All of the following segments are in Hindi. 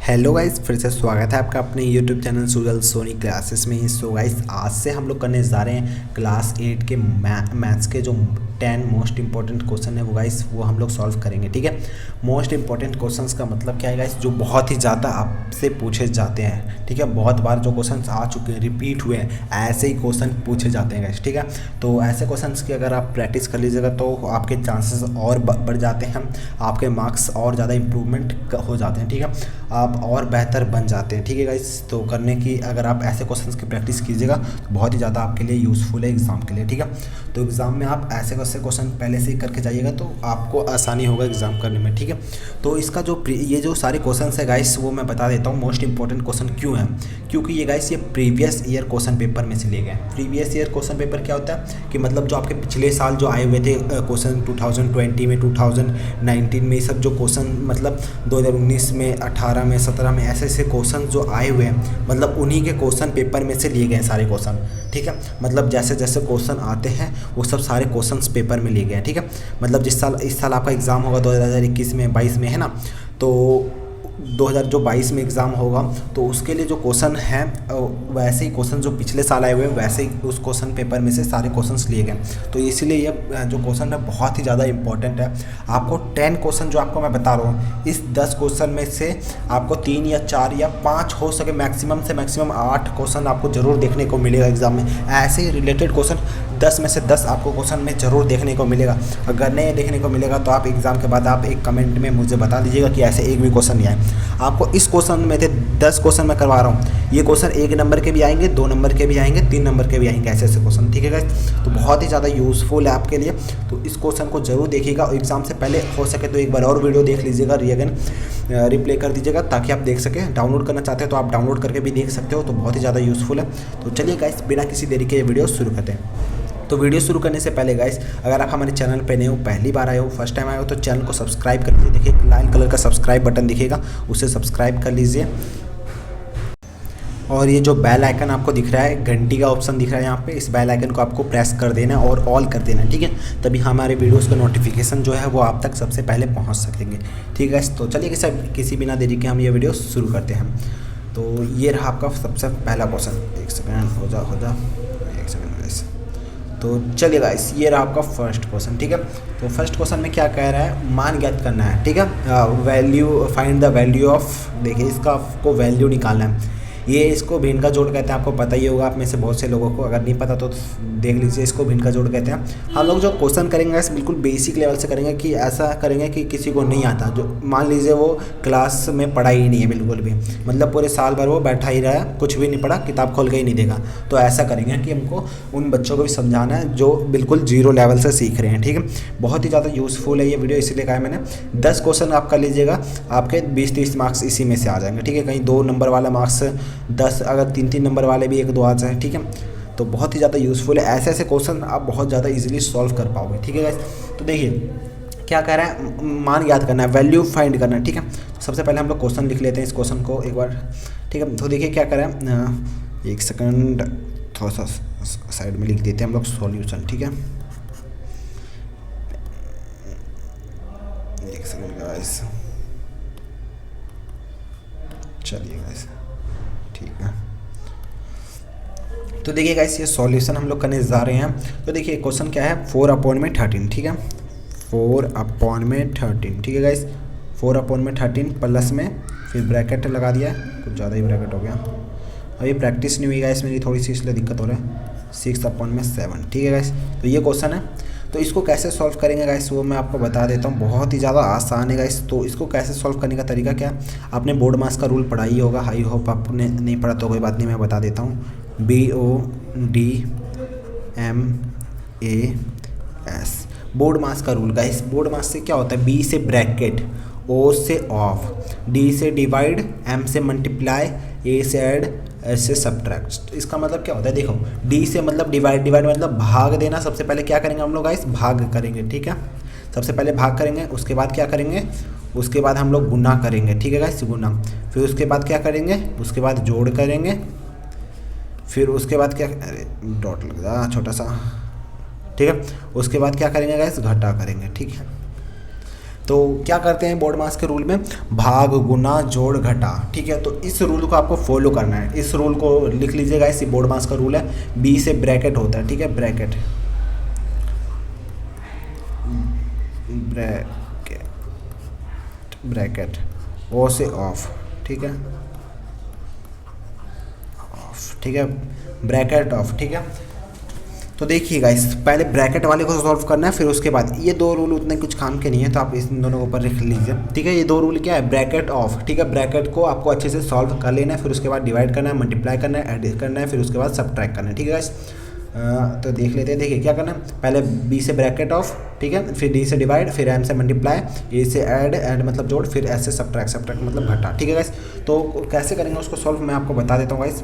हेलो गाइस, फिर से स्वागत है आपका अपने YouTube channel Sujal Soni classes में। सो गाइस, आज से हम लोग करने जा रहे हैं क्लास 8 के मैथ्स के जो 10 मोस्ट इंपॉर्टेंट क्वेश्चन है वो हम लोग सॉल्व करेंगे। ठीक है, मोस्ट इंपॉर्टेंट क्वेश्चंस का मतलब क्या है गाइस, जो बहुत ही ज़्यादा आपसे पूछे जाते हैं। ठीक है, बहुत बार जो क्वेश्चंस आ चुके हैं, रिपीट हुए हैं, ऐसे ही क्वेश्चन पूछे जाते हैं गाइस। ठीक है, तो ऐसे क्वेश्चंस की अगर आप प्रैक्टिस कर लीजिएगा तो आपके चांसेस और बढ़ जाते हैं, आपके मार्क्स और ज़्यादा इंप्रूवमेंट हो जाते हैं। ठीक है, आप और बेहतर बन जाते हैं। ठीक है गाइस, तो करने की अगर आप ऐसे क्वेश्चंस की प्रैक्टिस कीजिएगा तो बहुत ही ज़्यादा आपके लिए यूज़फुल है एग्ज़ाम के लिए। ठीक है, तो एग्ज़ाम में आप ऐसे क्वेश्चन पहले से ही करके जाइएगा तो आपको आसानी होगा एग्ज़ाम करने में। ठीक है, तो इसका ये जो सारे क्वेश्चंस है गाइस वो मैं बता देता हूँ मोस्ट इंपॉर्टेंट क्वेश्चन क्यों है। क्योंकि ये गाइस ये प्रीवियस ईयर क्वेश्चन पेपर में से लिए गए। प्रीवियस ईयर क्वेश्चन पेपर क्या होता है कि मतलब जो आपके पिछले साल जो आए हुए थे क्वेश्चन 2020 में, 2019 में, ये सब जो क्वेश्चन मतलब 2019 में, 18 में, 17 में ऐसे क्वेश्चन जो आए हुए हैं, मतलब उन्हीं के क्वेश्चन पेपर में से लिए गए सारे क्वेश्चन। ठीक है, मतलब जैसे जैसे क्वेश्चन आते हैं वो सब सारे क्वेश्चंस पेपर में लिए गए हैं। ठीक है, मतलब इस साल आपका एग्ज़ाम होगा 2021 में, 22 में, है ना, तो 2022 में एग्ज़ाम होगा तो उसके लिए जो क्वेश्चन हैं वैसे ही क्वेश्चन जो पिछले साल आए हुए हैं वैसे ही उस क्वेश्चन पेपर में से सारे क्वेश्चंस लिए गए। तो इसीलिए ये जो क्वेश्चन है बहुत ही ज़्यादा इंपॉर्टेंट है। आपको 10 क्वेश्चन जो आपको मैं बता रहा हूँ, इस 10 क्वेश्चन में से आपको 3 या 4 या 5 हो सके, मैक्सिमम से मैक्सिमम 8 क्वेश्चन आपको ज़रूर देखने को मिलेगा एग्ज़ाम में। ऐसे ही रिलेटेड क्वेश्चन 10 में से 10 आपको क्वेश्चन में ज़रूर देखने को मिलेगा। अगर नहीं देखने को मिलेगा तो आप एग्ज़ाम के बाद आप एक कमेंट में मुझे बता दीजिएगा कि ऐसे एक भी क्वेश्चन नहीं आए। आपको इस क्वेश्चन में थे 10 क्वेश्चन मैं करवा रहा हूँ, ये क्वेश्चन 1 नंबर के भी आएंगे, 2 नंबर के भी आएंगे, 3 नंबर के भी आएंगे, ऐसे क्वेश्चन। ठीक है गाइस, तो बहुत ही ज़्यादा यूज़फुल है आपके लिए। तो इस क्वेश्चन को जरूर देखिएगा और एग्ज़ाम से पहले हो सके तो एक बार और वीडियो देख लीजिएगा, रिप्ले कर दीजिएगा ताकि आप देख सकें। डाउनलोड करना चाहते हैं तो आप डाउनलोड करके भी देख सकते हो, तो बहुत ही ज़्यादा यूज़फुल है। तो चलिए गाइस, बिना किसी देरी के वीडियो शुरू करते हैं। तो वीडियो शुरू करने से पहले गाइस, अगर आप हमारे चैनल पे नए हो, पहली बार आए हो, फर्स्ट टाइम आए हो, तो चैनल को सब्सक्राइब कर लीजिए। देखिए लाल कलर का सब्सक्राइब बटन दिखेगा, उसे सब्सक्राइब कर लीजिए। और ये जो बेल आइकन आपको दिख रहा है, घंटी का ऑप्शन दिख रहा है यहाँ पे, इस बेल आइकन को आपको प्रेस कर देना है और ऑल कर देना है। ठीक है, तभी हमारे वीडियोस का नोटिफिकेशन जो है वो आप तक सबसे पहले पहुँच सकेंगे। ठीक है, तो चलिए किसी बिना देरी के हम ये वीडियो शुरू करते हैं। तो ये रहा आपका सबसे पहला क्वेश्चन। एक सेकेंड, हो जा एक सेकेंड गाइस। तो चलिए गाइस, ये रहा आपका फर्स्ट क्वेश्चन। ठीक है, तो फर्स्ट क्वेश्चन में क्या कह रहा है, मान ज्ञात करना है। ठीक है, value, find the value of, देखिए इसका आपको वैल्यू निकालना है। ये इसको भिन्न का जोड़ कहते हैं, आपको पता ही होगा, आप में से बहुत से लोगों को, अगर नहीं पता तो देख लीजिए, इसको भिन्न का जोड़ कहते हैं। हम लोग जो क्वेश्चन करेंगे इस बिल्कुल बेसिक लेवल से करेंगे, कि ऐसा करेंगे कि किसी को नहीं आता, जो मान लीजिए वो क्लास में पढ़ा ही नहीं है बिल्कुल भी, मतलब पूरे साल भर वो बैठा ही रहा, कुछ भी नहीं पढ़ा, किताब खोल के ही नहीं देखा, तो ऐसा करेंगे कि हमको उन बच्चों को भी समझाना है जो बिल्कुल जीरो लेवल से सीख रहे हैं। ठीक है, बहुत ही ज़्यादा यूज़फुल है ये वीडियो, इसीलिए कहा है मैंने। 10 क्वेश्चन आप कर लीजिएगा, आपके 20-30 मार्क्स इसी में से आ जाएंगे। ठीक है, कहीं 2 नंबर वाला मार्क्स 10, अगर 3-3 नंबर वाले भी 1-2 आ जाए। ठीक है, तो बहुत ही ज़्यादा यूज़फुल है, ऐसे क्वेश्चन आप बहुत ज़्यादा इजीली सॉल्व कर पाओगे। ठीक है गाइस, तो देखिए क्या कह रहा है, मान याद करना है, वैल्यू फाइंड करना है। ठीक है, सबसे पहले हम लोग क्वेश्चन लिख लेते हैं, इस क्वेश्चन को एक बार। ठीक है, तो देखिए क्या कह रहा है, एक सेकंड, थोड़ा सा साइड में लिख देते हैं हम लोग सॉल्यूशन। ठीक है, एक सेकंड गाइस, चलिए गाइस, ठीक है। तो देखिए गाइस, ये सॉल्यूशन हम लोग करने जा रहे हैं। तो देखिए क्वेश्चन क्या है, 4/13। ठीक है, 4/13। ठीक है गाइस, 4/13 प्लस में फिर ब्रैकेट लगा दिया है, कुछ ज़्यादा ही ब्रैकेट हो गया, अभी प्रैक्टिस नहीं हुई गाइस मेरी थोड़ी सी, इसलिए दिक्कत हो रहा है। 6/7। ठीक है गाइस, तो ये क्वेश्चन है। तो इसको कैसे सॉल्व करेंगे गाइस वो मैं आपको बता देता हूँ, बहुत ही ज़्यादा आसान है गाइस। तो इसको कैसे सॉल्व करने का तरीका क्या, आपने बोर्ड मास का रूल पढ़ा ही होगा, आई होप आपने नहीं पढ़ा तो कोई बात नहीं, मैं बता देता हूँ। BODMAS, बोर्ड मास का रूल गाइस। बोर्ड मास से क्या होता है, B से ब्रैकेट, O से ऑफ, D से डिवाइड, M से मल्टीप्लाई, A से ऐड, S से सब्ट्रैक्ट। इसका मतलब क्या होता है, देखो D से मतलब डिवाइड, डिवाइड मतलब भाग देना। सबसे पहले क्या करेंगे हम लोग गाइस, भाग करेंगे। ठीक है, सबसे पहले भाग करेंगे, उसके बाद क्या करेंगे, उसके बाद हम लोग गुना करेंगे। ठीक है गाइस, गुना, फिर उसके बाद क्या करेंगे, उसके बाद जोड़ करेंगे, फिर उसके बाद क्या, अरे डॉट लग रहा छोटा सा। ठीक है, उसके बाद क्या करेंगे गाइस, घटा करेंगे। ठीक है, तो क्या करते हैं बोर्ड मास के रूल में, भाग गुना जोड़ घटा, ठीक है। तो इस रूल को आपको फॉलो करना है, इस रूल को लिख लीजिएगा, इसी बोर्ड मास का रूल है। बी से ब्रैकेट होता है, ठीक है, ब्रैकेट ब्रैकेट ब्रैकेट, ओ से ऑफ, ठीक है, ऑफ, ठीक है, ब्रैकेट ऑफ, ठीक है। तो देखिए गाइस, पहले ब्रैकेट वाले को सॉल्व करना है, फिर उसके बाद ये दो रूल उतने कुछ काम के नहीं है, तो आप इन दोनों के ऊपर लिख लीजिए, ठीक है। ये दो रूल क्या है, ब्रैकेट ऑफ, ठीक है, ब्रैकेट को आपको अच्छे से सॉल्व कर लेना है, फिर उसके बाद डिवाइड करना है, मल्टीप्लाई करना है, ऐड करना है, फिर उसके बाद सब्ट्रैक्ट करना है, ठीक है गाइस। तो देख लेते हैं, देखिए क्या करना है, पहले बी से ब्रैकेट ऑफ, ठीक है, फिर डी से डिवाइड, फिर एम से मल्टीप्लाई, ए से ऐड मतलब जोड़, फिर एस से सब्ट्रैक्ट मतलब घटा, ठीक है गाइस। तो कैसे करेंगे उसको सॉल्व मैं आपको बता देता हूँ गाइस।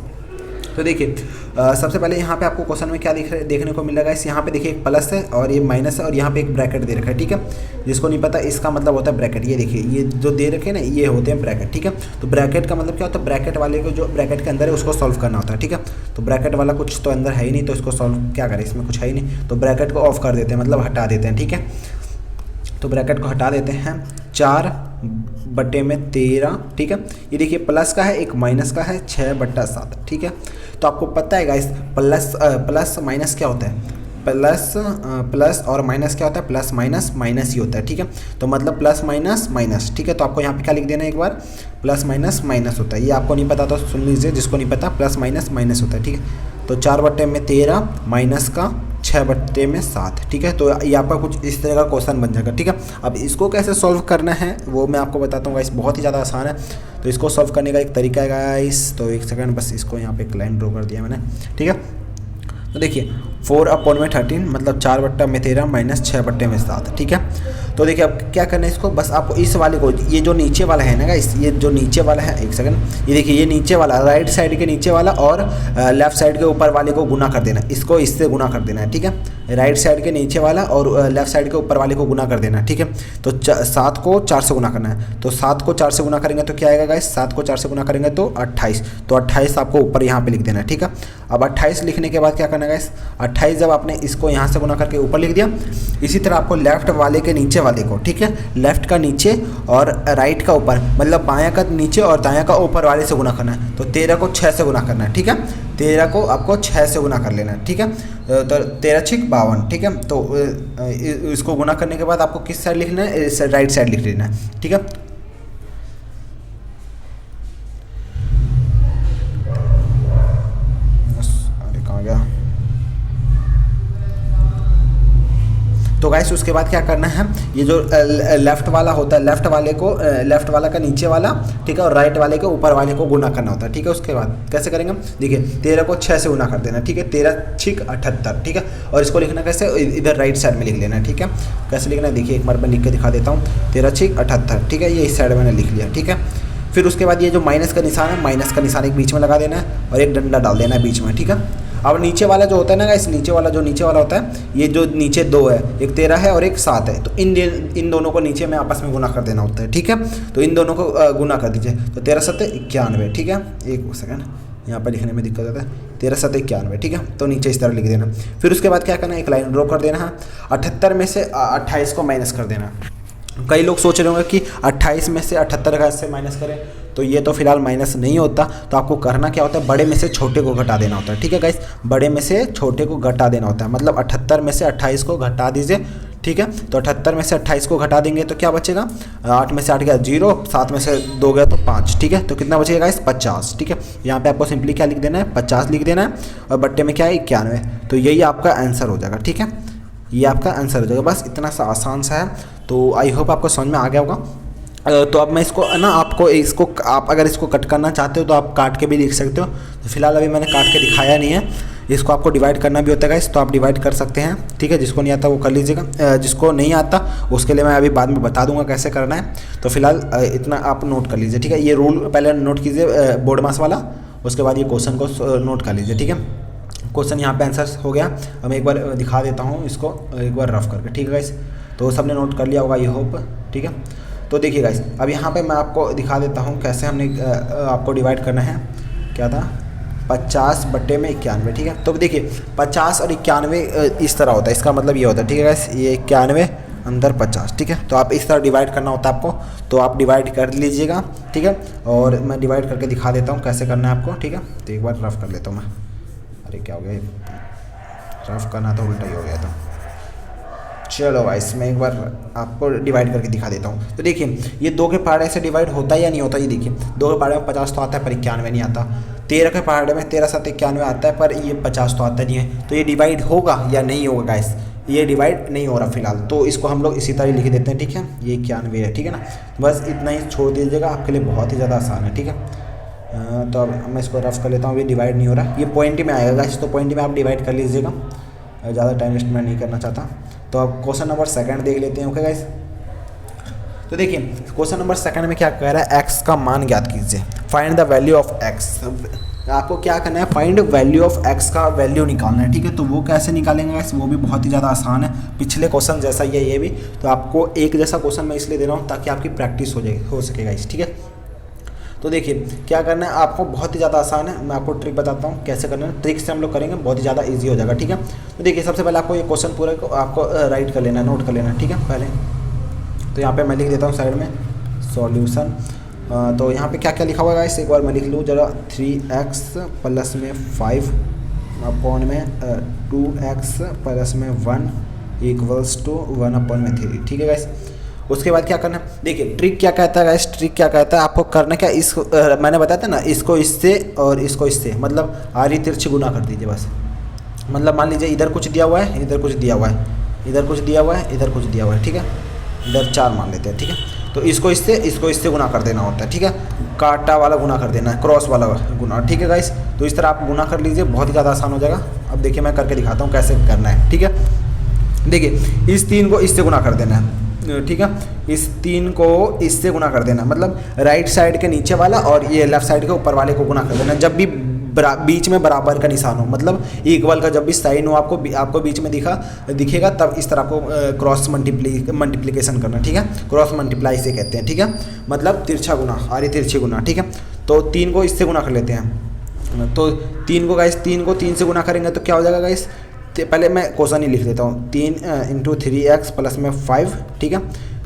तो देखिए सबसे पहले यहाँ पे आपको क्वेश्चन में क्या देखने को मिलेगा, इस यहाँ पे देखिए एक प्लस है और ये माइनस है और यहाँ पे एक ब्रैकेट दे रखा है, ठीक है। जिसको नहीं पता इसका मतलब होता है ब्रैकेट, ये देखिए ये जो दे रखे हैं ना ये होते हैं ब्रैकेट, ठीक है। तो ब्रैकेट का मतलब क्या होता है, ब्रैकेट वाले को जो ब्रैकेट के अंदर है उसको सॉल्व करना होता है, ठीक है। तो ब्रैकेट वाला कुछ तो अंदर है ही नहीं, तो इसको सॉल्व क्या करें, इसमें कुछ है ही नहीं, तो ब्रैकेट को ऑफ कर देते हैं, मतलब हटा देते हैं, ठीक है। तो ब्रैकेट को हटा देते हैं, 4/13, ठीक है। ये देखिए प्लस का है, एक माइनस का है, 6/7, ठीक है। तो आपको पता है गाइस प्लस माइनस क्या होता है, प्लस और माइनस क्या होता है, प्लस माइनस माइनस ही होता है, ठीक है। तो मतलब प्लस माइनस माइनस, ठीक है। तो आपको यहाँ पे क्या लिख देना है, एक बार प्लस माइनस माइनस होता है, ये आपको नहीं पता तो सुन लीजिए, जिसको नहीं पता प्लस माइनस माइनस होता है, ठीक है। तो 4/13 माइनस का 6/7, ठीक है। तो ये आपका कुछ इस तरह का क्वेश्चन बन जाएगा, ठीक है। अब इसको कैसे सॉल्व करना है वो मैं आपको बताता हूँ गाइस, बहुत ही ज़्यादा आसान है। तो इसको सॉल्व करने का एक तरीका है गाइस, तो एक सेकंड बस इसको यहाँ पे एक लाइन ड्रॉ कर दिया मैंने, ठीक है। तो देखिए 4/13 मतलब 4/13 माइनस 6/7, ठीक है। तो देखिए अब क्या करना है इसको, बस आपको इस वाले को, ये जो नीचे वाला है ना गाइस, ये जो नीचे वाला है, एक सेकंड, ये देखिए ये नीचे वाला, राइट साइड के नीचे वाला और लेफ्ट साइड के ऊपर वाले को गुना कर देना, इसको इससे गुना कर देना है, ठीक है। राइट साइड के नीचे वाला और लेफ्ट साइड के ऊपर वाले को गुना कर देना है, ठीक है। तो 7 को 4 से गुना करना है, तो 7 को 4 से गुना करेंगे तो क्या आएगा गाइस, 7 को 4 से गुना करेंगे तो 28, तो 28 आपको ऊपर यहाँ पे लिख देना है, ठीक है। अब 28 लिखने के बाद क्या करना है गाइस, 28 जब आपने इसको यहाँ से गुना करके ऊपर लिख दिया, इसी तरह आपको लेफ्ट वाले के नीचे वाले को, ठीक है, लेफ्ट का नीचे और राइट का ऊपर, मतलब बायां का नीचे और दायां का ऊपर वाले से गुना करना है। तो 13 को 6 से गुना करना है, ठीक है, 13 को आपको 6 से गुना कर लेना है, ठीक है। तो 13 6 52, ठीक है। तो इसको गुना करने के बाद आपको किस साइड लिखना है, राइट साइड लिख लेना है, ठीक है। अरे कहाँ गया, तो गाइस उसके बाद क्या करना है, ये जो लेफ्ट वाला होता है, लेफ्ट वाले को लेफ्ट वाला का नीचे वाला, ठीक है, और राइट वाले के ऊपर वाले को गुना करना होता है, ठीक है। उसके बाद कैसे करेंगे, देखिए 13 को 6 से गुना कर देना, ठीक है, 13 6 78, ठीक है। और इसको लिखना कैसे, इधर राइट साइड में लिख लेना है, ठीक है। कैसे लिखना है देखिए, एक बार मैं लिख के दिखा देता हूँ, 13 6 78, ठीक है, ये इस साइड मैंने लिख लिया, ठीक है। फिर उसके बाद ये जो माइनस का निशान है, माइनस का निशान एक बीच में लगा देना है और एक डंडा डाल देना है बीच में, ठीक है। अब नीचे वाला जो होता है ना, इस नीचे वाला जो नीचे वाला होता है, ये जो नीचे 2 है, एक 13 है और एक 7 है, तो इन दोनों को नीचे में आपस में गुना कर देना होता है, ठीक है। तो इन दोनों को गुना कर दीजिए, तो 13 7 91, ठीक है। एक सेकंड, यहाँ पर लिखने में दिक्कत होता है, 13 7 91, ठीक है। तो नीचे इस तरह लिख देना। फिर उसके बाद क्या करना है, एक लाइन ड्रॉ कर देना है, 78 में से 28 को माइनस कर देना। कई लोग सोच रहे होंगे कि 28 में से 78 कैसे माइनस करें, तो ये तो फिलहाल माइनस नहीं होता। तो आपको करना क्या होता है, बड़े में से छोटे को घटा देना होता है, ठीक है गाइस, बड़े में से छोटे को घटा देना होता है। मतलब 78 में से 28 को घटा दीजिए, ठीक है। तो 78 में से 28 को घटा देंगे तो क्या बचेगा, 8 में से 8 गया 0, 7 में से 2 गया तो 5, ठीक है। तो कितना बचेगा गाइस, 50, ठीक है। यहाँ पे आपको सिंपली क्या लिख देना है, 50 लिख देना है, और बट्टे में क्या है 91, तो यही आपका आंसर हो जाएगा, ठीक है। ये आपका आंसर हो जाएगा, बस इतना सा आसान सा है। तो आई होप आपको समझ में आ गया होगा। तो अब मैं इसको ना आप अगर इसको कट करना चाहते हो तो आप काट के भी लिख सकते हो। तो फिलहाल अभी मैंने काट के दिखाया नहीं है, इसको आपको डिवाइड करना भी होता है गाइस, तो आप डिवाइड कर सकते हैं, ठीक है। जिसको नहीं आता वो कर लीजिएगा, जिसको नहीं आता उसके लिए मैं अभी बाद में बता दूंगा कैसे करना है। तो फिलहाल इतना आप नोट कर लीजिए, ठीक है। ये रूल पहले नोट कीजिए बोर्ड मास वाला, उसके बाद ये क्वेश्चन को नोट कर लीजिए, ठीक है। क्वेश्चन यहाँ पे आंसर हो गया। अब मैं एक बार दिखा देता हूँ इसको एक बार रफ करके, ठीक है गाइस। तो सबने नोट कर लिया होगा ये होप, ठीक है। तो देखिए गाइस, अब यहाँ पे मैं आपको दिखा देता हूँ कैसे हमने आपको डिवाइड करना है। क्या था, 50 बट्टे में 91, ठीक है। तो देखिए 50 और 91 इस तरह होता है, इसका मतलब ये होता है, ठीक है गाइस। ये 91 अंदर 50, ठीक है। तो आप इस तरह डिवाइड करना होता है आपको, तो आप डिवाइड कर लीजिएगा, ठीक है। और मैं डिवाइड करके दिखा देता हूँ कैसे करना है आपको, ठीक है। तो एक बार रफ कर लेता हूँ मैं, अरे क्या हो गया, रफ करना तो उल्टा ही हो गया था। चलो गाइस मैं एक बार आपको डिवाइड करके दिखा देता हूँ। तो देखिए ये 2 के पहाड़े से डिवाइड होता है या नहीं होता, ये देखिए 2 के पहाड़े में 50 तो आता है पर 91 नहीं आता। 13 के पहाड़े में 13 7 91 आता है पर ये 50 तो आता नहीं है। तो ये डिवाइड होगा या नहीं होगा गाइस, ये डिवाइड नहीं हो रहा फिलहाल, तो इसको हम लोग इसी तरह लिख देते हैं, ठीक है। ये 91 है, ठीक है ना। बस इतना ही छोड़ दीजिएगा, आपके लिए बहुत ही ज़्यादा आसान है, ठीक है। तो अब मैं इसको रफ कर लेता हूँ, ये डिवाइड नहीं हो रहा, ये पॉइंट में आएगा गाइस, तो पॉइंट में आप डिवाइड कर लीजिएगा, ज़्यादा टाइम वेस्ट मैं नहीं करना चाहता। तो अब क्वेश्चन नंबर 2 देख लेते हैं, ओके गाइस। तो देखिए क्वेश्चन नंबर 2 में क्या कह रहा है, x का मान ज्ञात कीजिए, find the value of x। आपको क्या करना है, फाइंड वैल्यू ऑफ x का वैल्यू निकालना है, ठीक है। तो वो कैसे निकालेंगे गाइस, वो भी बहुत ही ज़्यादा आसान है, पिछले क्वेश्चन जैसा ही है ये भी। तो आपको एक जैसा क्वेश्चन मैं इसलिए दे रहा हूँ ताकि आपकी प्रैक्टिस हो सके गाइस, ठीक है। तो देखिए क्या करना है आपको, बहुत ही ज़्यादा आसान है, मैं आपको ट्रिक बताता हूँ कैसे करना है। ट्रिक से हम लोग करेंगे, बहुत ही ज़्यादा इजी हो जाएगा, ठीक है। तो देखिए सबसे पहले आपको ये क्वेश्चन पूरा आपको राइट कर लेना है, नोट कर लेना है, ठीक है। पहले तो यहाँ पे मैं लिख देता हूँ साइड में सॉल्यूशन। तो यहाँ पे क्या क्या लिखा हुआ है गाइस, एक बार मैं लिख लूँ जरा, 3x प्लस में 5 अपॉन में 2x प्लस में 1 इक्वल्स टू 1 अपॉन में 3, ठीक है गाइस। उसके बाद क्या करना है, देखिए ट्रिक क्या कहता है गाइस, ट्रिक क्या कहता है आपको करना क्या, इस मैंने बताया था ना, इसको इससे और इसको इससे, मतलब आरी तिरछी गुना कर दीजिए बस। मतलब मान लीजिए इधर कुछ दिया हुआ है, इधर कुछ दिया हुआ है, इधर कुछ दिया हुआ है, इधर कुछ दिया हुआ है, ठीक है। इधर 4 मान लेते हैं, ठीक है। तो इसको इससे गुना कर देना होता है, ठीक है। काटा वाला गुना कर देना है, क्रॉस वाला गुना, ठीक है गाइस। तो इस तरह आप गुना कर लीजिए, बहुत ही ज़्यादा आसान हो जाएगा। अब देखिए मैं करके दिखाता हूँ कैसे करना है, ठीक है। देखिए इस 3 को इससे गुना कर देना है, ठीक है। इस 3 को इससे गुना कर देना, मतलब राइट साइड के नीचे वाला और ये लेफ्ट साइड के ऊपर वाले को गुना कर देना। जब भी बीच में बराबर का निशान हो, मतलब इक्वल का जब भी साइन हो, आपको बीच में दिखेगा, तब इस तरह को क्रॉस मल्टीप्लिकेशन करना, ठीक है। क्रॉस मल्टीप्लाई से कहते हैं, ठीक है। मतलब तिरछा गुना, आरी तिरछी गुना, ठीक है। तो 3 को इससे गुना कर लेते हैं। तो 3 को गाइस, 3 को 3 से गुना करेंगे तो क्या हो जाएगा गाइस, पहले मैं क्वेश्चन ही लिख लेता हूँ, 3 इंटू 3x प्लस में 5, ठीक है,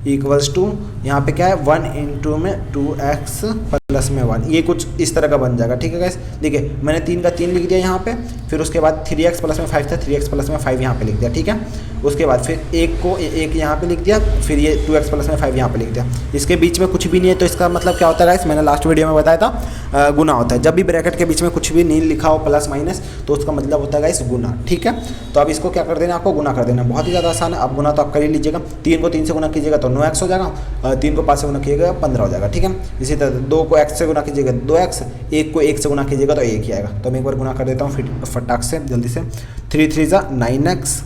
इक्वल्स टू यहाँ पे क्या है 1 इंटू में 2x प्लस में 1, ये कुछ इस तरह का बन जाएगा, ठीक है गाइस। देखिए मैंने 3 का 3 लिख दिया यहाँ पे, फिर उसके बाद 3x प्लस में 5 था, 3x प्लस में 5 यहाँ पे लिख दिया, ठीक है। उसके बाद फिर 1 को 1 यहाँ पे लिख दिया, फिर ये 2x प्लस में 5 यहाँ पे लिख दिया। इसके बीच में कुछ भी नहीं है, तो इसका मतलब क्या होता है गाइस, मैंने लास्ट वीडियो में बताया था, गुना होता है। जब भी ब्रैकेट के बीच में कुछ भी नहीं लिखा हो प्लस माइनस, तो उसका मतलब होता है गाइस गुना, ठीक है। तो अब इसको क्या कर देना, आपको गुना कर देना, बहुत ही ज़्यादा आसान है। अब गुना तो आप कर ही लीजिएगा, 3 को 3 से गुना कीजिएगा तो 9x हो जाएगा, 3 को 5 से गुना कीजिएगा 15 हो जाएगा, ठीक है। इसी तरह 2 को x से गुना कीजिएगा 2x, 1 को 1 से गुना कीजिएगा तो 1 ही आएगा। तो मैं एक बार गुना कर देता हूँ फिर फटाक से जल्दी से, 3 3 ज़ा 9x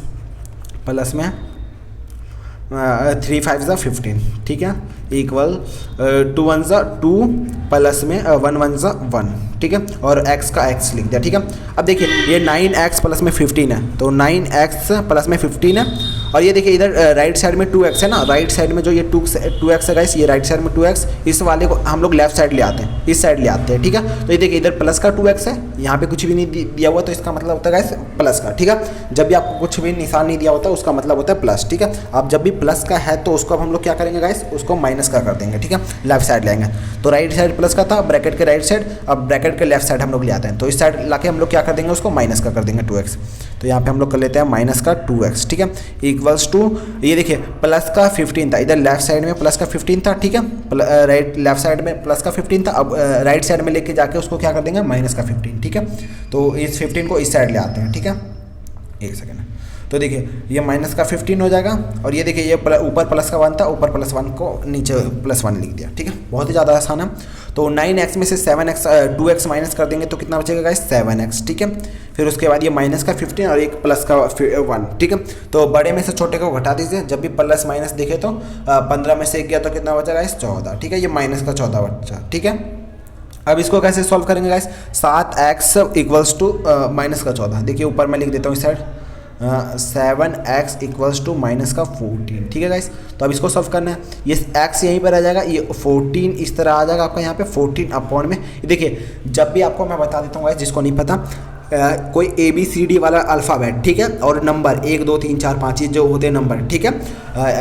प्लस में 3 5 ज़ा 15, ठीक है, इक्वल 2 1 ज़ा 2 प्लस में 1 1 ज़ा 1, ठीक है। और x का x लिख दिया, ठीक है। अब देखिए ये 9x प्लस में 15 है, तो 9x प्लस में 15 है। और ये देखिए इधर राइट साइड में 2x है ना, राइट साइड में जो ये 2x है गाइस, ये राइट साइड में 2x, इस वाले को हम लोग लेफ्ट साइड ले आते हैं, इस साइड ले आते हैं, ठीक है। तो ये देखिए इधर प्लस का 2x है, यहाँ पे कुछ भी नहीं दिया हुआ, तो इसका मतलब होता है गाइस प्लस का, ठीक है। जब भी आपको कुछ भी निशान नहीं दिया होता उसका मतलब होता है प्लस, ठीक है। अब जब भी प्लस का है तो उसको अब हम लोग क्या करेंगे गाइस, उसको माइनस का कर देंगे, ठीक है, लेफ्ट साइड लेंगे। तो राइट साइड प्लस का था, ब्रैकेट के राइट साइड, अब ब्रैकेट के लेफ्ट साइड हम लोग ले आते हैं, तो इस साइड लाके हम लोग क्या कर देंगे, उसको माइनस का कर देंगे 2x। तो यहाँ पे हम लोग कर लेते हैं माइनस का 2x, ठीक है, इक्वल्स टू, ये देखिए प्लस का 15 था, इधर लेफ्ट साइड में प्लस का 15 था, ठीक है, राइट लेफ्ट साइड में प्लस का 15 था, अब राइट साइड में लेके जाके उसको क्या कर देंगे, माइनस का 15, ठीक है। तो इस 15 को इस साइड ले आते हैं, ठीक है, एक सेकेंड। तो देखिए ये माइनस का 15 हो जाएगा, और ये देखिए ये ऊपर प्लस का 1 था, ऊपर प्लस 1 को नीचे प्लस 1 लिख दिया, ठीक है, बहुत ही ज़्यादा आसान है। तो 9x में से 2x माइनस कर देंगे तो कितना बचेगा गाइस, 7x, ठीक है। फिर उसके बाद ये माइनस का 15 और एक प्लस का 1, ठीक है। तो बड़े में से छोटे को घटा दीजिए, जब भी प्लस माइनस दिखे तो 15 में से 1 गया तो कितना बचा गाइस, 14, ठीक है, ये माइनस का 14 बचा, ठीक है। अब इसको कैसे सॉल्व करेंगे guys, 7x equals to minus का 14, देखिए ऊपर मैं लिख देता हूँ इस side, 7x equals to minus का 14, ठीक है गाइस। तो अब इसको सॉल्व करना है, ये x यहीं पर आ जाएगा, ये 14 इस तरह आ जाएगा आपका यहाँ पे 14 अपॉन में। देखिए जब भी आपको मैं बता देता हूँ गाइस, जिसको नहीं पता, कोई ABCD वाला अल्फ़ाबेट, ठीक है, और नंबर 1 2 3 4 5 ये जो होते हैं नंबर, ठीक है,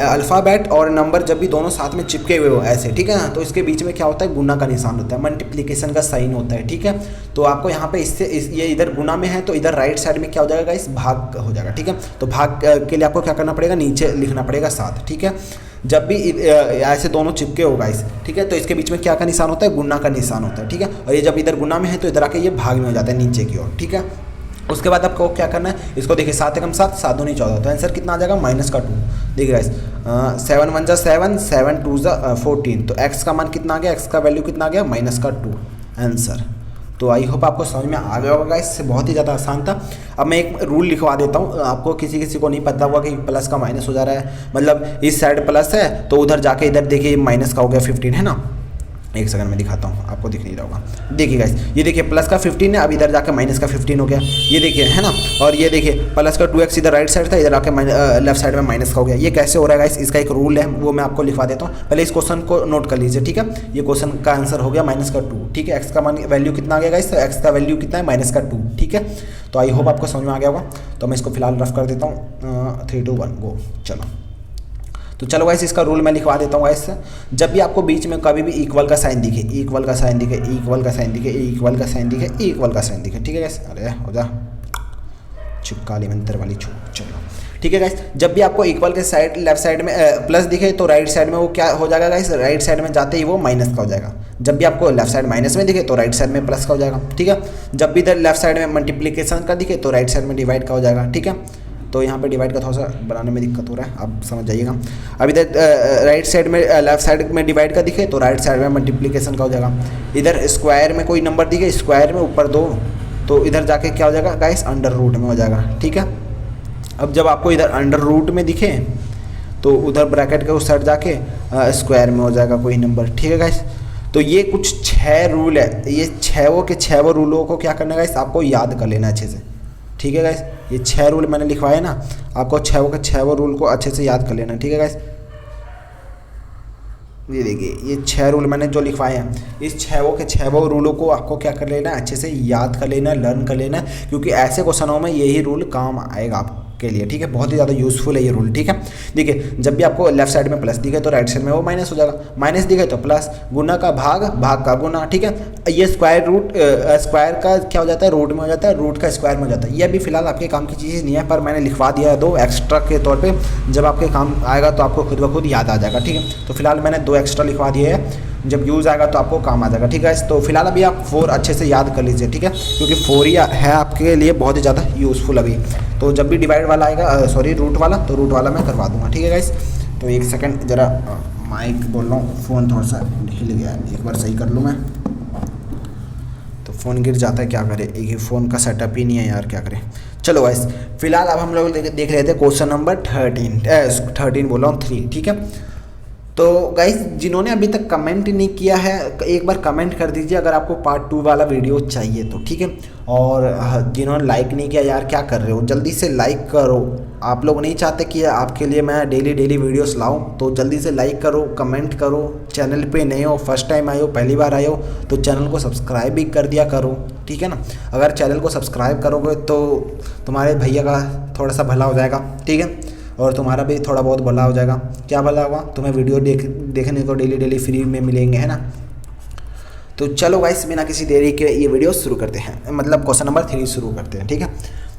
अल्फ़ाबेट और नंबर जब भी दोनों साथ में चिपके हुए हो ऐसे, ठीक है ना, तो इसके बीच में क्या होता है, गुना का निशान होता है, मल्टीप्लिकेशन का साइन होता है, ठीक है। तो आपको यहाँ पे ये इधर गुना में है तो इधर राइट साइड में क्या हो जाएगा इस भाग हो जाएगा, ठीक है। तो भाग के लिए आपको क्या करना पड़ेगा, नीचे लिखना पड़ेगा 7, ठीक है। जब भी ऐसे दोनों चिपके होगा इस, ठीक है, तो इसके बीच में क्या का निशान होता है, गुना का निशान होता है, ठीक है। और ये जब इधर गुना में है तो इधर आके ये भाग में हो जाता है नीचे की ओर, ठीक है। उसके बाद आपको क्या करना है, इसको देखिए 7 एकम 7 7 दूनी 14, तो आंसर कितना आ जाएगा -2। देखिए गाइस 7 1 जा 7 7 2 जा 14, तो x का मान कितना आ गया, x का वैल्यू कितना आ गया -2 आंसर। तो आई होप आपको समझ में आ गया होगा, इससे बहुत ही ज़्यादा आसान था। अब मैं एक रूल लिखवा देता हूँ, आपको किसी को नहीं पता होगा कि प्लस का माइनस हो जा रहा है, मतलब इस साइड प्लस है तो उधर जाके इधर देखिए माइनस का हो गया 15, है ना। एक सेकंड में दिखाता हूँ, आपको दिख नहीं रहा होगा। देखिए गाइस ये देखिए प्लस का 15 है, अब इधर जाके माइनस का 15 हो गया, ये देखिए, है ना। और ये देखिए प्लस का 2x इधर राइट साइड था, इधर आके लेफ्ट साइड में माइनस का हो गया। ये कैसे हो रहा है गाइस, इसका एक रूल है, वो मैं आपको लिखवा देता हूँ। पहले इस क्वेश्चन को नोट कर लीजिए, ठीक है। ये क्वेश्चन का आंसर हो गया -2, ठीक है। एक्स का मान वैल्यू कितना आ गया गाइस, तो एक्स का वैल्यू कितना है -2, ठीक है। तो आई होप आपको समझ में आ गया होगा। तो मैं इसको फिलहाल रफ कर देता हूँ, 3 2 1 गो। चलो गाइस इसका रूल मैं लिखवा देता हूँ गाइस। जब भी आपको बीच में कभी भी इक्वल का साइन दिखे, इक्वल का साइन दिखे, इक्वल का साइन दिखे, इक्वल का साइन दिखे, इक्वल का साइन दिखे, ठीक है गाइस। अरे हो जा चुप काली मंत्र वाली चुप। चलो ठीक है गाइस, जब भी आपको इक्वल के साइड लेफ्ट साइड में प्लस दिखे तो राइट साइड में वो क्या हो जाएगा गाइस, राइट साइड में जाते ही वो माइनस का हो जाएगा। जब भी आपको लेफ्ट साइड माइनस में दिखे तो राइट साइड में प्लस का हो जाएगा, ठीक है। जब भी इधर लेफ्ट साइड में मल्टीप्लिकेशन का दिखे तो राइट साइड में डिवाइड का हो जाएगा, ठीक है। तो यहाँ पे डिवाइड का थोड़ा सा बनाने में दिक्कत हो रहा है, आप समझ जाइएगा। अब इधर राइट साइड में लेफ्ट साइड में डिवाइड का दिखे तो राइट साइड में मल्टीप्लिकेशन का हो जाएगा। इधर स्क्वायर में कोई नंबर दिखे, स्क्वायर में ऊपर 2, तो इधर जाके क्या हो जाएगा गाइस, अंडर रूट में हो जाएगा, ठीक है। अब जब आपको इधर अंडर रूट में दिखे तो उधर ब्रैकेट के उस साइड जाके स्क्वायर में हो जाएगा कोई नंबर, ठीक है गाइस। तो ये कुछ 6 रूल है, ये 6 रूलों को क्या करना है गाइस, आपको याद कर लेना अच्छे से, ठीक है गाइस। ये 6 रूल मैंने लिखवाए ना, आपको 6 रूल को अच्छे से याद कर लेना, ठीक है गाइस। ये देखिए ये 6 रूल मैंने जो लिखवाए हैं, इस 6 रूलों को आपको क्या कर लेना है, अच्छे से याद कर लेना, लर्न कर लेना, क्योंकि ऐसे क्वेश्चनों में यही रूल काम आएगा आपके लिए, ठीक है। बहुत ही ज़्यादा यूजफुल है ये रूल, ठीक है। देखिए जब भी आपको लेफ्ट साइड में प्लस दिखे तो राइट साइड में वो माइनस हो जाएगा, माइनस दिखे तो प्लस, गुना का भाग, भाग का गुना, ठीक है। ये स्क्वायर का क्या हो जाता है, रूट में हो जाता है, रूट का स्क्वायर में हो जाता है। ये अभी फिलहाल आपके काम की चीज़ नहीं है, पर मैंने लिखवा दिया है 2 एक्स्ट्रा के तौर पर, जब आपके काम आएगा तो आपको खुद ब खुद याद आ जाएगा, ठीक है। तो फिलहाल मैंने 2 एक्स्ट्रा लिखवा दिए हैं, जब यूज़ आएगा तो आपको काम आ जाएगा, ठीक है। तो फिलहाल अभी आप 4 अच्छे से याद कर लीजिए, ठीक है, क्योंकि 4 ही है आपके लिए बहुत ही ज़्यादा यूज़फुल अभी। तो जब भी डिवाइड वाला आएगा, सॉरी रूट वाला, तो रूट वाला मैं करवा दूंगा, ठीक है गाइस। तो एक सेकंड ज़रा माइक बोल रहा हूँ, फ़ोन थोड़ा सा हिल गया है, एक बार सही कर लूँ मैं। तो फ़ोन गिर जाता है, क्या करें, एक फ़ोन का सेटअप ही नहीं है यार, क्या करें। चलो गाइस फिलहाल अब हम लोग देख रहे थे क्वेश्चन नंबर 13 बोल रहा हूँ 3, ठीक है। तो गाइस जिन्होंने अभी तक कमेंट नहीं किया है, एक बार कमेंट कर दीजिए अगर आपको पार्ट 2 वाला वीडियो चाहिए तो, ठीक है। और जिन्होंने लाइक नहीं किया यार, क्या कर रहे हो, जल्दी से लाइक करो। आप लोग नहीं चाहते कि आपके लिए मैं डेली वीडियोस लाऊं, तो जल्दी से लाइक करो, कमेंट करो। चैनल पे नए हो, फर्स्ट टाइम आए हो, पहली बार आए हो, तो चैनल को सब्सक्राइब भी कर दिया करो, ठीक है ना। अगर चैनल को सब्सक्राइब करोगे तो तुम्हारे भैया का थोड़ा सा भला हो जाएगा, ठीक है, और तुम्हारा भी थोड़ा बहुत भला हो जाएगा। क्या भला होगा, तुम्हें वीडियो देखने को डेली फ्री में मिलेंगे, है ना। तो चलो गाइस बिना किसी देरी के ये वीडियो शुरू करते हैं, मतलब क्वेश्चन नंबर 3 शुरू करते हैं, ठीक है।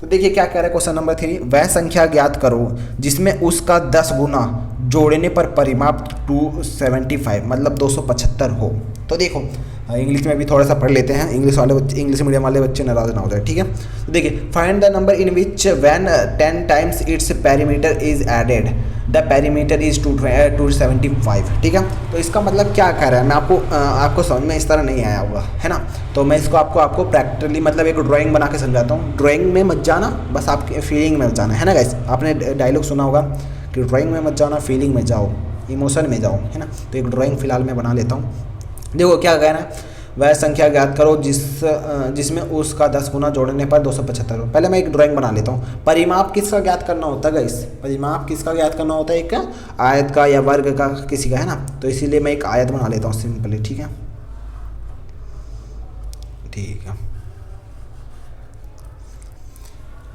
तो देखिए क्या कह रहा है क्वेश्चन नंबर 3, वह संख्या ज्ञात करो जिसमें उसका 10 गुना जोड़ने पर परिमाप 275 मतलब 275 हो। तो देखो इंग्लिश में भी थोड़ा सा पढ़ लेते हैं, इंग्लिश मीडियम वाले बच्चे नाराज ना हो जाए, ठीक है। तो देखिए find the number in which when 10 times its perimeter is added the perimeter is 275, ठीक है। तो इसका मतलब क्या कह रहा है, मैं आपको समझ में इस तरह नहीं आया होगा, है ना। तो मैं इसको आपको प्रैक्टिकली मतलब एक ड्राइंग बना के समझाता हूँ। ड्राइंग में मत जाना, बस आपके फीलिंग में जाना, है ना गाइस। आपने डायलॉग सुना होगा कि ड्राइंग में मत जाना, फीलिंग में जाओ, इमोशन में जाओ, है ना। तो एक ड्राइंग फिलहाल मैं बना लेता हूँ। देखो क्या कहना है, वह संख्या ज्ञात करो जिसमें उसका 10 गुना जोड़ने पर 275 हो। पहले मैं एक ड्राइंग बना लेता हूँ। परिमाप किसका ज्ञात करना होता है गाइस, परिमाप किसका ज्ञात करना होता है, एक आयत का या वर्ग का किसी का, है ना। तो इसीलिए मैं एक आयत बना लेता हूँ सिंपली, ठीक है।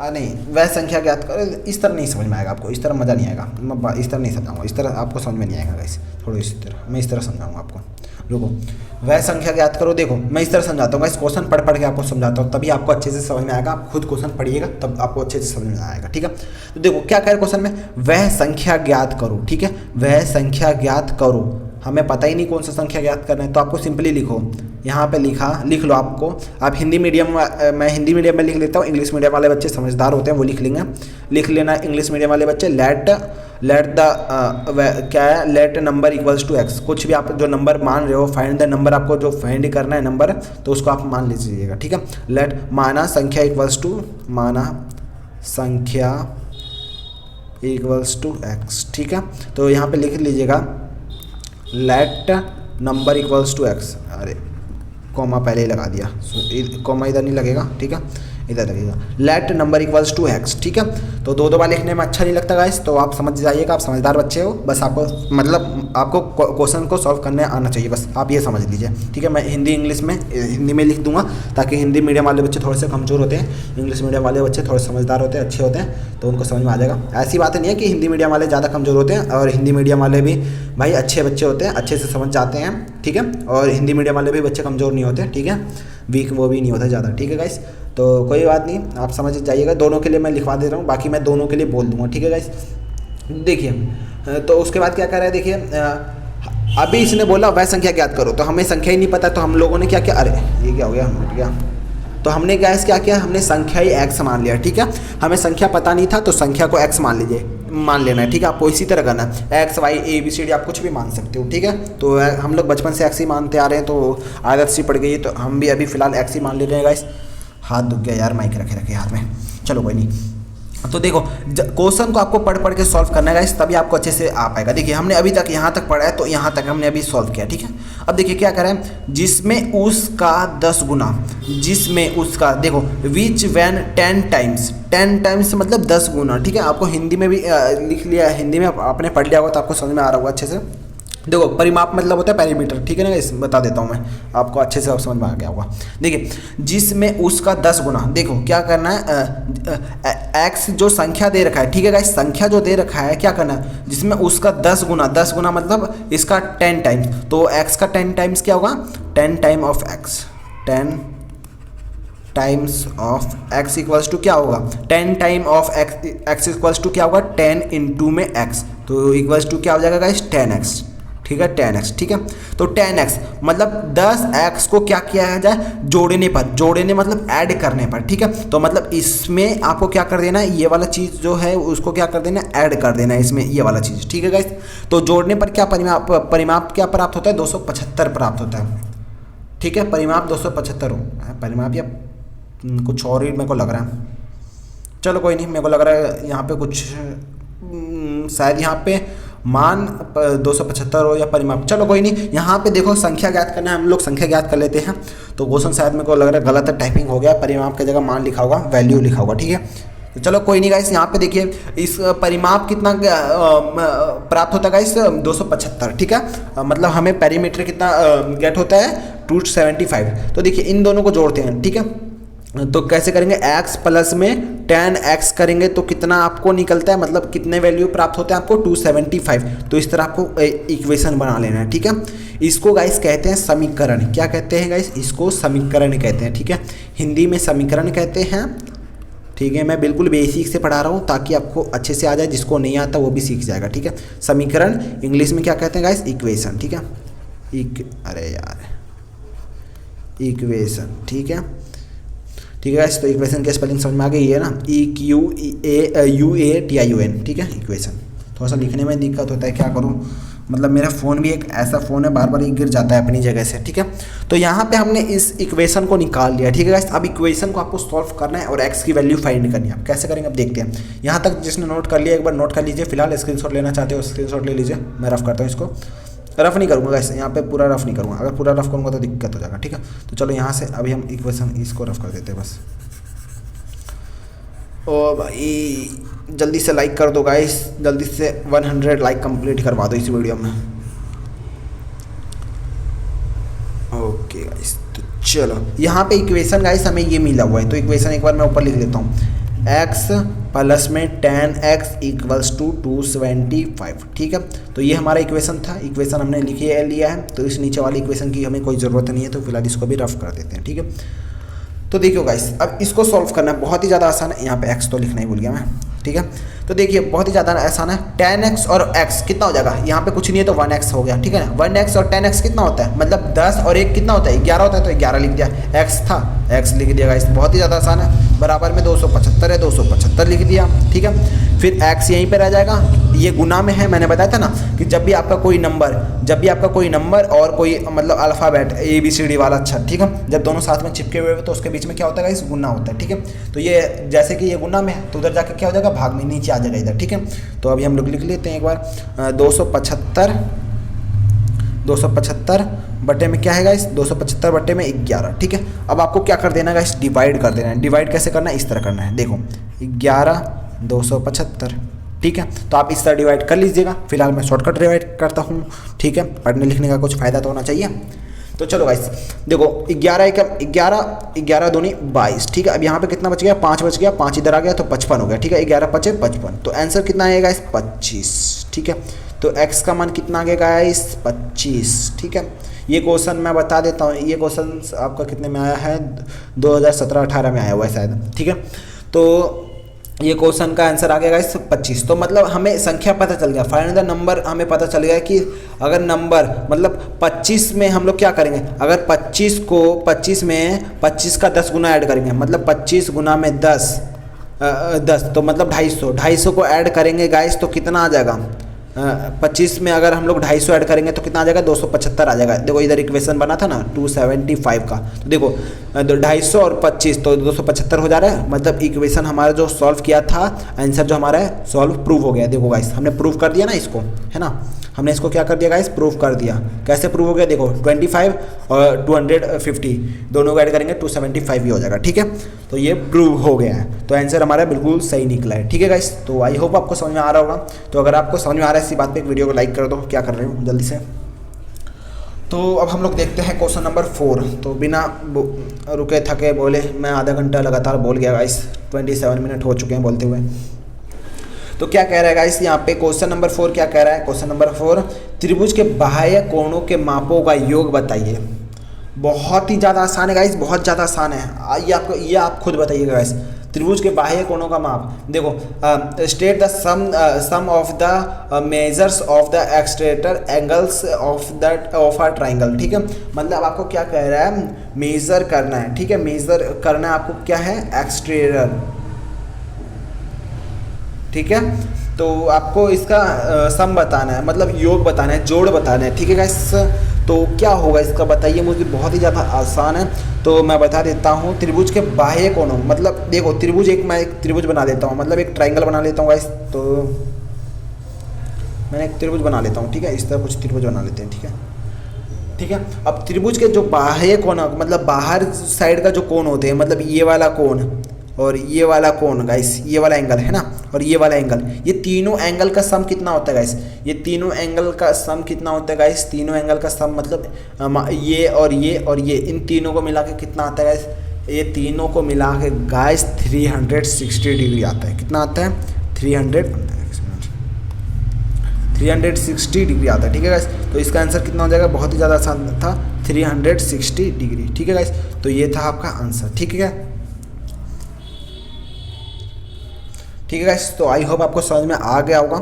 नहीं, वह संख्या ज्ञात करो, इस तरह नहीं समझ में आएगा आपको, इस तरह मज़ा नहीं आएगा, मैं इस तरह नहीं समझाऊंगा, इस तरह आपको समझ में नहीं आएगा गाइस, थोड़ा इसी तरह मैं इस तरह समझाऊंगा आपको। रुको, वह संख्या ज्ञात करो, देखो मैं इस तरह समझाता हूँ गाइस, क्वेश्चन पढ़ पढ़ के आपको समझाता हूँ, तभी आपको अच्छे से समझ में आएगा। आप खुद क्वेश्चन पढ़िएगा तब आपको अच्छे से समझ में आएगा, ठीक है। तो देखो क्या कह रहे क्वेश्चन में, वह संख्या ज्ञात करो, ठीक है, वह संख्या ज्ञात करो। हमें पता ही नहीं कौन सा संख्या ज्ञात करना है, तो आपको सिंपली लिखो, यहाँ पे लिख लो आपको। आप हिंदी मीडियम, मैं हिंदी मीडियम में लिख लेता हूँ, इंग्लिश मीडियम वाले बच्चे समझदार होते हैं वो लिख लेंगे, लिख लेना इंग्लिश मीडियम वाले बच्चे। लेट क्या है, let number equals to x. कुछ भी आप जो नंबर मान रहे हो, फाइंड द नंबर, आपको जो फाइंड करना है नंबर, तो उसको आप मान लीजिएगा, ठीक है। लेट माना संख्या इक्वल्स टू, माना संख्या इक्वल्स टू एक्स, ठीक है। तो यहाँ पे लिख लीजिएगा let number equals to x, अरे कॉमा पहले ही लगा दिया, कॉमा इधर नहीं लगेगा, ठीक है, इधर लगेगा। Let number equals to x, ठीक है। तो दो बार लिखने में अच्छा नहीं लगता गाइस, तो आप समझ जाइएगा, आप समझदार बच्चे हो, बस आपको मतलब आपको क्वेश्चन को सॉल्व करने आना चाहिए, बस आप ये समझ लीजिए, ठीक है। मैं हिंदी इंग्लिश में हिंदी में लिख दूंगा, ताकि हिंदी मीडियम वाले बच्चे थोड़े से कमज़ोर होते हैं, इंग्लिश मीडियम वाले बच्चे थोड़े समझदार होते हैं, अच्छे होते हैं, तो उनको समझ में आ जाएगा। ऐसी बात नहीं है कि हिंदी मीडियम वाले ज़्यादा कमज़ोर होते हैं, और हिंदी मीडियम वाले भी भाई अच्छे बच्चे होते हैं, अच्छे से समझ जाते हैं, ठीक है। और हिंदी मीडियम वाले भी बच्चे कमज़ोर नहीं होते, ठीक है, वीक वो भी नहीं होता ज़्यादा, ठीक है गाइस। तो कोई बात नहीं, आप समझ जाइएगा। दोनों के लिए मैं लिखवा दे रहा हूँ, बाकी मैं दोनों के लिए बोल दूंगा, ठीक है गाइस। देखिए तो उसके बाद क्या कर रहा है, देखिए अभी इसने बोला वह संख्या ज्ञात करो, तो हमें संख्या ही नहीं पता, तो हम लोगों ने क्या किया, अरे ये क्या हो गया, मिट गया। तो हमने गैस क्या किया, हमने संख्या ही एक्स मान लिया, ठीक है। हमें संख्या पता नहीं था, तो संख्या को एक्स मान लेना है, ठीक है। आपको इसी तरह करना है, x y a b c d आप कुछ भी मान सकते हो, ठीक है। तो हम लोग बचपन से एक्स ही मानते आ रहे हैं, तो आदत सी पड़ गई है, तो हम भी अभी फिलहाल एक्स ही मान ले रहे हैं गाइस। हाथ दुख गया यार, माइक रखे हाथ में, चलो कोई नहीं। तो देखो क्वेश्चन को आपको पढ़ पढ़ के सॉल्व करना है गाइस, तभी आपको अच्छे से आ पाएगा। देखिए हमने अभी तक यहाँ तक पढ़ा है, तो यहाँ तक हमने अभी सॉल्व किया, ठीक है। अब देखिए क्या करें, जिसमें उसका 10 गुना, जिसमें उसका, देखो विच वैन 10 टाइम्स, 10 टाइम्स मतलब 10 गुना, ठीक है। आपको हिंदी में भी लिख लिया, हिंदी में आपने पढ़ लिया होगा, तो आपको समझ में आ रहा होगा अच्छे से। देखो परिमाप मतलब होता है पैरामीटर, ठीक है ना, इस बता देता हूँ मैं आपको, अच्छे से आप समझ में आ गया होगा। देखिए जिसमें उसका 10 गुना, देखो क्या करना है, एक्स जो संख्या दे रखा है, ठीक है गाइस, संख्या जो दे रखा है क्या करना है, जिसमें उसका 10 गुना, 10 गुना मतलब इसका 10 टाइम्स, तो एक्स का 10 टाइम्स क्या होगा, 10 time of x, 10 times of x equals to क्या होगा, 10 time of x equals to क्या होगा, 10 इंटू में एक्स, तो इक्वल्स टू क्या हो जाएगा गाइस, 10x, ठीक है, 10x, ठीक है। तो 10x मतलब 10x को क्या किया जाए, जोड़ने पर, जोड़ने मतलब ऐड करने पर, ठीक है। तो मतलब इसमें आपको क्या कर देना है, ये वाला चीज़ जो है उसको क्या कर देना है, ऐड कर देना है इसमें, ये वाला चीज़, ठीक है गाइस। तो जोड़ने पर क्या परिमाप क्या प्राप्त होता है, 275 प्राप्त होता है, ठीक है। परिमाप 275 हो, परिमाप या कुछ और ही मेरे को लग रहा है, चलो कोई नहीं, मेरे को लग रहा है यहाँ पे कुछ शायद यहाँ पे मान 275 हो या परिमाप, चलो कोई नहीं। यहाँ पे देखो संख्या ज्ञात करना है, हम लोग संख्या ज्ञात कर लेते हैं। तो क्वेश्चन शायद मेरे को लग रहा है गलत टाइपिंग हो गया, परिमाप की जगह मान लिखा होगा, वैल्यू लिखा होगा, ठीक है। तो चलो कोई नहीं गाइस, यहाँ पे देखिए इस परिमाप कितना प्राप्त होता है गाइस, 275, ठीक है। मतलब हमें पेरीमीटर कितना गेट होता है, 275। तो देखिए इन दोनों को जोड़ते हैं, ठीक है। तो कैसे करेंगे, x प्लस में 10x करेंगे तो कितना आपको निकलता है, मतलब कितने वैल्यू प्राप्त होते हैं आपको, 275। तो इस तरह आपको इक्वेशन बना लेना है, ठीक है। इसको गाइस कहते हैं समीकरण, क्या कहते हैं गाइस, इसको समीकरण कहते हैं, ठीक है। हिंदी में समीकरण कहते हैं, ठीक है। मैं बिल्कुल बेसिक से पढ़ा रहा हूँ ताकि आपको अच्छे से आ जाए, जिसको नहीं आता वो भी सीख जाएगा, ठीक है। समीकरण इंग्लिश में क्या कहते हैं गाइस, इक्वेशन, ठीक है। अरे यार इक्वेशन, ठीक है, ठीक है गाइस। तो इक्वेशन की स्पेलिंग समझ में आ गई है ना, EQUATION, ठीक है, इक्वेशन। थोड़ा सा लिखने में दिक्कत होता है, क्या करूँ, मतलब मेरा फ़ोन भी एक ऐसा फ़ोन है बार बार गिर जाता है अपनी जगह से, ठीक है। तो यहाँ पे हमने इस इक्वेशन को निकाल लिया, ठीक है गाइस। अब इक्वेशन को आपको सॉल्व करना है और x की वैल्यू फाइंड करनी है। आप कैसे करेंगे अब देखते हैं। यहाँ तक जिसने नोट कर लिया एक बार नोट कर लीजिए, फिलहाल स्क्रीनशॉट लेना चाहते हो स्क्रीनशॉट ले लीजिए, मैं रफ करता हूँ इसको, रफ नहीं करूँगा गाइस, यहाँ पे पूरा रफ नहीं करूँगा, अगर पूरा रफ करूँगा तो दिक्कत हो जाएगा, ठीक है। तो चलो यहाँ से अभी हम इक्वेशन इसको रफ कर देते हैं बस। ओ भाई जल्दी से लाइक कर दो गाइस, जल्दी से 100 लाइक कंप्लीट करवा दो इस वीडियो में। गाइस तो चलो यहाँ पे इक्वेशन गाइस हमें ये मिला हुआ है, तो इक्वेशन एक बार मैं ऊपर लिख लेता हूँ। x प्लस में 10x इक्वल्स टू 275। ठीक है, तो ये हमारा इक्वेशन था, इक्वेशन हमने लिया है। तो इस नीचे वाली इक्वेशन की हमें कोई ज़रूरत नहीं है, तो फिलहाल इसको भी रफ कर देते हैं। ठीक है, तो देखियो गाइस, अब इसको सॉल्व करना बहुत ही ज़्यादा आसान है। यहाँ पे x तो लिखना ही भूल गया मैं। ठीक है, तो देखिए बहुत ही ज़्यादा आसान है। 10x और x कितना हो जाएगा, यहाँ पे कुछ नहीं है तो 1x हो गया। ठीक है ना, 1x और 10x कितना होता है, मतलब 10 और 1 कितना होता है, 11 होता है, तो 11 लिख दिया। x था, x लिख दिया गाइस, बहुत ही ज़्यादा आसान है। बराबर में 275 है, 275 लिख दिया। ठीक है, फिर x यहीं पर रह जाएगा, ये गुना में है। मैंने बताया था ना कि जब भी आपका कोई नंबर और कोई मतलब अल्फ़ाबेट ABCD वाला अक्षर, ठीक है, जब दोनों साथ में चिपके हुए तो उसके बीच में क्या होता है गाइस, गुना होता है। ठीक है, तो ये जैसे कि ये गुना में है तो उधर जाके क्या हो जाएगा, भाग में नीचे आ जाएगा इधर। ठीक है, तो अभी हम लोग लिख लेते हैं एक बार 275 बटे में क्या है गाइस, 275 बटे में 11। ठीक है, अब आपको क्या कर देना है गाइस, डिवाइड कर देना है। डिवाइड कैसे करना है, इस तरह करना है। देखो 11 275। ठीक है, तो आप इस तरह डिवाइड कर लीजिएगा। फिलहाल मैं शॉर्टकट डिवाइड करता हूँ। ठीक है, पढ़ने लिखने का कुछ फ़ायदा तो होना चाहिए। तो चलो गाइस, देखो 11 दूनी 22। ठीक है, अब यहाँ पे कितना बच गया, 5 बच गया, 5 इधर आ गया तो 55 हो गया। ठीक है, 11 × 5 = 55, तो आंसर कितना आएगा गाइस, 25। ठीक है, तो x का मान कितना आ गया गाइस, 25। ठीक है, ये क्वेश्चन मैं बता देता हूँ, ये क्वेश्चन आपका कितने में आया है, 2017-18 में आया हुआ है शायद। ठीक है, तो ये क्वेश्चन का आंसर आ गया गाइस 25। तो मतलब हमें संख्या पता चल गया, फाइंड द नंबर हमें पता चल गया कि अगर नंबर मतलब 25 में हम लोग क्या करेंगे, अगर 25 में 25 का 10 गुना ऐड करेंगे, मतलब 25 गुना में 10 तो मतलब 250 को ऐड करेंगे गाइस तो कितना आ जाएगा, 25 में अगर हम लोग 250 ऐड करेंगे तो कितना आ जाएगा, 275 आ जाएगा। देखो इधर इक्वेशन बना था ना 275 का, तो देखो 250 और 25 तो 275 हो जा रहा है। मतलब इक्वेशन हमारा जो सॉल्व किया था, आंसर जो हमारा है सॉल्व प्रूव हो गया। देखो गाइस, हमने प्रूव कर दिया ना इसको, है ना, हमने इसको क्या कर दिया गाइस, प्रूव कर दिया। कैसे प्रूव हो गया, देखो 25 और 250 दोनों को ऐड करेंगे 275 ही हो जाएगा। ठीक है, तो ये प्रूव हो गया है, तो आंसर हमारा बिल्कुल सही निकला है। ठीक है गाइस, तो आई होप आपको समझ में आ रहा होगा। तो अगर आपको समझ में आ रहा है इसी बात पे एक वीडियो को लाइक कर दो, क्या कर रहे हो जल्दी से। तो अब हम लोग देखते हैं क्वेश्चन नंबर 4। तो बिना रुके थके बोले मैं आधा घंटा लगातार बोल गया गाइस, 27 मिनट हो चुके हैं बोलते हुए। तो क्या कह रहा है गाइस यहाँ पे, क्वेश्चन नंबर 4 क्या कह रहा है, क्वेश्चन नंबर 4, त्रिभुज के बाह्य कोणों के मापों का योग बताइए। बहुत ही ज़्यादा आसान है गाइस, बहुत ज़्यादा आसान है। ये आप खुद बताइएगा गाइस, त्रिभुज के बाह्य कोणों का माप। देखो state the sum of the measures of the exterior angles of a triangle. ठीक है, मतलब आपको क्या कह रहा है, मेजर करना है। ठीक है, मेजर करना है आपको क्या है, एक्सट्रेटर। ठीक है, तो आपको इसका सम बताना है, मतलब योग बताना है, जोड़ बताना है। ठीक है गाइस, तो क्या होगा इसका बताइए मुझे, बहुत ही ज़्यादा आसान है। तो मैं बता देता हूँ, त्रिभुज के बाह्य कोणों, मतलब देखो त्रिभुज मैं एक त्रिभुज बना लेता हूँ, मतलब एक ट्राइंगल बना लेता हूँ गाइस। तो मैंने एक त्रिभुज बना लेता हूँ। ठीक है, इस तरह कुछ त्रिभुज बना लेते हैं। ठीक है, ठीक है, अब त्रिभुज के जो बाह्य कोण, मतलब बाहर साइड का जो कोण होते हैं, मतलब ये वाला कोण और ये वाला कोण गाइस, ये वाला एंगल है ना, और ये वाला एंगल, ये तीनों एंगल का सम कितना होता है गाइस, ये तीनों एंगल का सम कितना होता है गाइस, तीनों एंगल का सम मतलब ये और ये इन तीनों को मिला के कितना आता है गाइस, ये तीनों को मिला के गाइस 360 डिग्री आता है। कितना आता है, 360 डिग्री आता है। ठीक है गाइस, तो इसका आंसर कितना हो जाएगा, बहुत ही ज़्यादा आसान था, 360 डिग्री। ठीक है गाइस, तो ये था आपका आंसर। ठीक है, ठीक है गाइस, तो आई होप आपको समझ में आ गया होगा।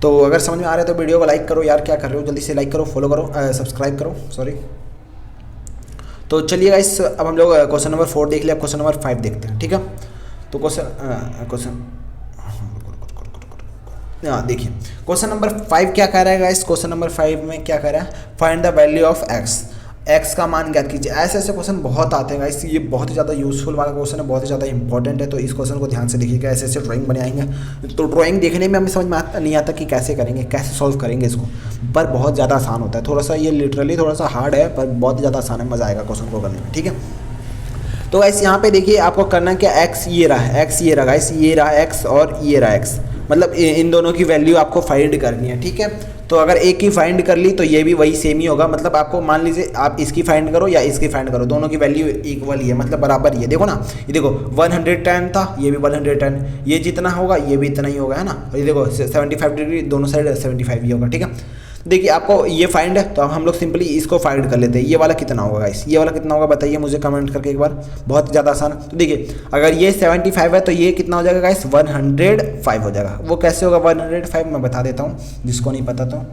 तो अगर समझ में आ रहा है तो वीडियो को लाइक करो यार, क्या कर रहे हो, जल्दी से लाइक करो, फॉलो करो, सब्सक्राइब करो, सॉरी। तो चलिए गाइस, अब हम लोग क्वेश्चन नंबर 4 देख लिया, क्वेश्चन नंबर 5 देखते हैं। ठीक है, तो देखिए क्वेश्चन नंबर 5 क्या कह रहा है गाइस, क्वेश्चन नंबर 5 में क्या कह रहा है, find the value of x का मान ज्ञात कीजिए। ऐसे ऐसे क्वेश्चन बहुत आते हैं गाइस, ये बहुत ही ज़्यादा यूजफुल वाला क्वेश्चन है, बहुत ही ज़्यादा इंपॉर्टेंट है। तो इस क्वेश्चन को ध्यान से देखिएगा, ऐसे ऐसे ड्राइंग बनाएंगे तो ड्राइंग देखने में हमें समझ में नहीं आता कि कैसे करेंगे, कैसे सॉल्व करेंगे इसको, पर बहुत ज़्यादा आसान होता है। थोड़ा सा ये लिटरली थोड़ा सा हार्ड है, पर बहुत ही ज़्यादा आसान है, मज़ा आएगा क्वेश्चन को करने में। ठीक है, तो गाइस यहाँ पे देखिए आपको करना क्या, एक्स ये रहा गाइस, ये रहा एक्स और ये रहा एक्स, मतलब इन दोनों की वैल्यू आपको फाइंड करनी है। ठीक है, तो अगर एक की फाइंड कर ली तो ये भी वही सेम ही होगा, मतलब आपको मान लीजिए आप इसकी फाइंड करो या इसकी फाइंड करो, दोनों की वैल्यू इक्वल ही है, मतलब बराबर ही है। देखो ना, ये देखो 110 था, ये भी 110, ये जितना होगा ये भी इतना ही होगा, है ना। और ये देखो 75 डिग्री, दोनों साइड 75 ही होगा, ठीक है। देखिए आपको ये फाइंड है तो अब हम लोग सिंपली इसको फाइंड कर लेते हैं। ये वाला कितना होगा गाइस, ये वाला कितना होगा बताइए मुझे कमेंट करके एक बार, बहुत ज़्यादा आसान। तो देखिए अगर ये 75 है तो ये कितना हो जाएगा गाइस, 105 हो जाएगा। वो कैसे होगा 105, मैं बता देता हूँ जिसको नहीं पता तो।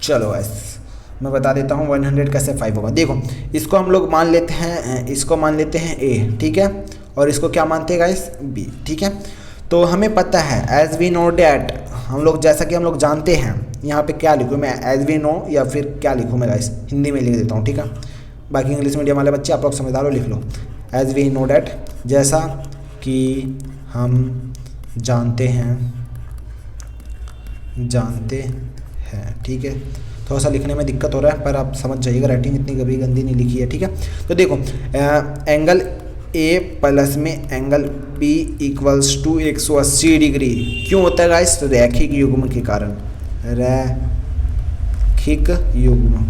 चलो गाइस मैं बता देता हूँ 100 कैसे 5 होगा। देखो इसको हम लोग मान लेते हैं, इसको मान लेते हैं A, ठीक है, और इसको क्या मानते हैं गाइस, B, ठीक है। तो हमें पता है एज वी नो डैट, हम लोग जैसा कि हम लोग जानते हैं, यहाँ पे क्या लिखूँ मैं, एज वी नो या फिर क्या लिखूँ मैं गाइस, हिंदी में लिख देता हूँ, ठीक है। बाकी इंग्लिश मीडियम वाले बच्चे आप लोग समझदार हो, लिख लो एज वी नो डैट, जैसा कि हम जानते हैं, ठीक है। थोड़ा सा लिखने में दिक्कत हो रहा है पर आप समझ जाइएगा, राइटिंग इतनी कभी गंदी नहीं लिखी है, ठीक है। तो देखो एंगल ए प्लस में angle B equals to 180 degree क्यों होता है गाइस, रैखिक युग्म के कारण, रैखिक युग्म,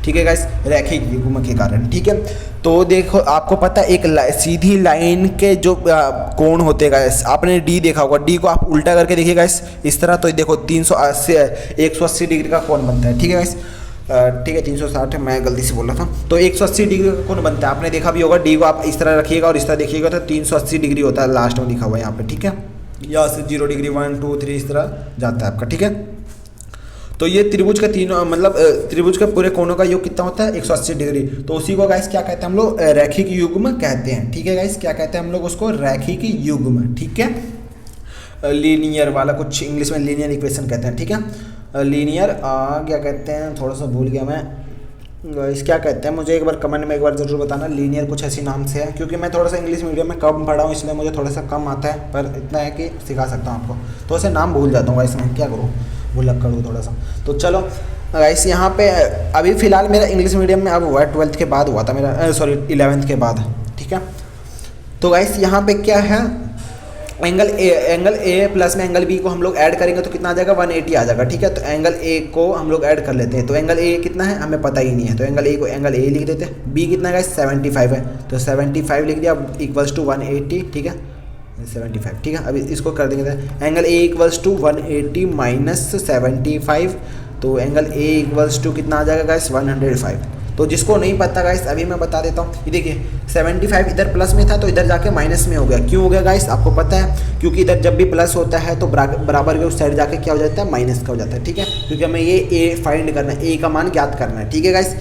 ठीक है गाइस, रैखिक युग्म के कारण, ठीक है। तो देखो आपको पता है एक सीधी लाइन के जो कोण होते हैं गाइस, आपने डी देखा होगा, डी को आप उल्टा करके देखिए गाइस इस तरह, तो देखो 180 डिग्री का कोण बनता है, ठीक है गाइस, ठीक है 360 मैं गलती से बोल रहा था। तो 180 डिग्री का कोण बनता है, आपने देखा भी होगा, डी को आप इस तरह रखिएगा और इस तरह देखिएगा तो 380 डिग्री होता है, लास्ट में लिखा हुआ है यहाँ पे, ठीक है। यहाँ से 0 डिग्री 1 2 3 इस तरह जाता है आपका, ठीक है। तो ये त्रिभुज का तीनों मतलब त्रिभुज के पूरे कोणों का योग कितना होता है, 180 डिग्री। तो उसी को गाइस क्या कहते हैं हम लोग, रैखिक युग्म कहते हैं, ठीक है गाइस। क्या कहते हैं हम लोग उसको, रैखिक युग्म, ठीक है। लीनियर वाला कुछ इंग्लिश में लीनियर इक्वेशन कहते हैं, ठीक है। लीनियर क्या कहते हैं, थोड़ा सा भूल गया मैं गाइस, क्या कहते हैं मुझे एक बार कमेंट में एक बार ज़रूर बताना। लीनियर कुछ ऐसी नाम से है, क्योंकि मैं थोड़ा सा इंग्लिश मीडियम में कम पढ़ा हूँ इसलिए मुझे थोड़ा सा कम आता है, पर इतना है कि सिखा सकता हूँ आपको। तो ऐसे नाम भूल जाता हूँ गाइस, मैं क्या करूँ, भुलक्कड़ हूँ थोड़ा सा। तो चलो गाइस यहाँ पे अभी फ़िलहाल मेरा इंग्लिश मीडियम में अब हुआ है, 12th के बाद हुआ था मेरा, सॉरी 11th के बाद, ठीक है। तो गाइस यहाँ पे क्या है, एंगल ए प्लस में एंगल बी को हम लोग ऐड करेंगे तो कितना आ जाएगा, 180 आ जाएगा, ठीक है। तो एंगल ए को हम लोग ऐड कर लेते हैं, तो एंगल ए कितना है हमें पता ही नहीं है, तो एंगल ए को एंगल ए लिख देते हैं। बी कितना है 75 है, तो 75 लिख दिया, इक्वल्स टू 180, ठीक है 75, ठीक है। अभी इसको कर देंगे, angle A equals to 180 minus 75, तो एंगल ए इक्वल्स टू कितना आ जाएगा गाइस, 105। तो जिसको नहीं पता गाइस अभी मैं बता देता हूँ, ये देखिए 75 इधर प्लस में था तो इधर जाके माइनस में हो गया, क्यों हो गया गाइस आपको पता है, क्योंकि इधर जब भी प्लस होता है तो बराबर के उस साइड जाके क्या हो जाता है, माइनस का हो जाता है, ठीक है। क्योंकि हमें ये ए फाइंड करना है, ए का मान ज्ञात करना है, ठीक है गाइस।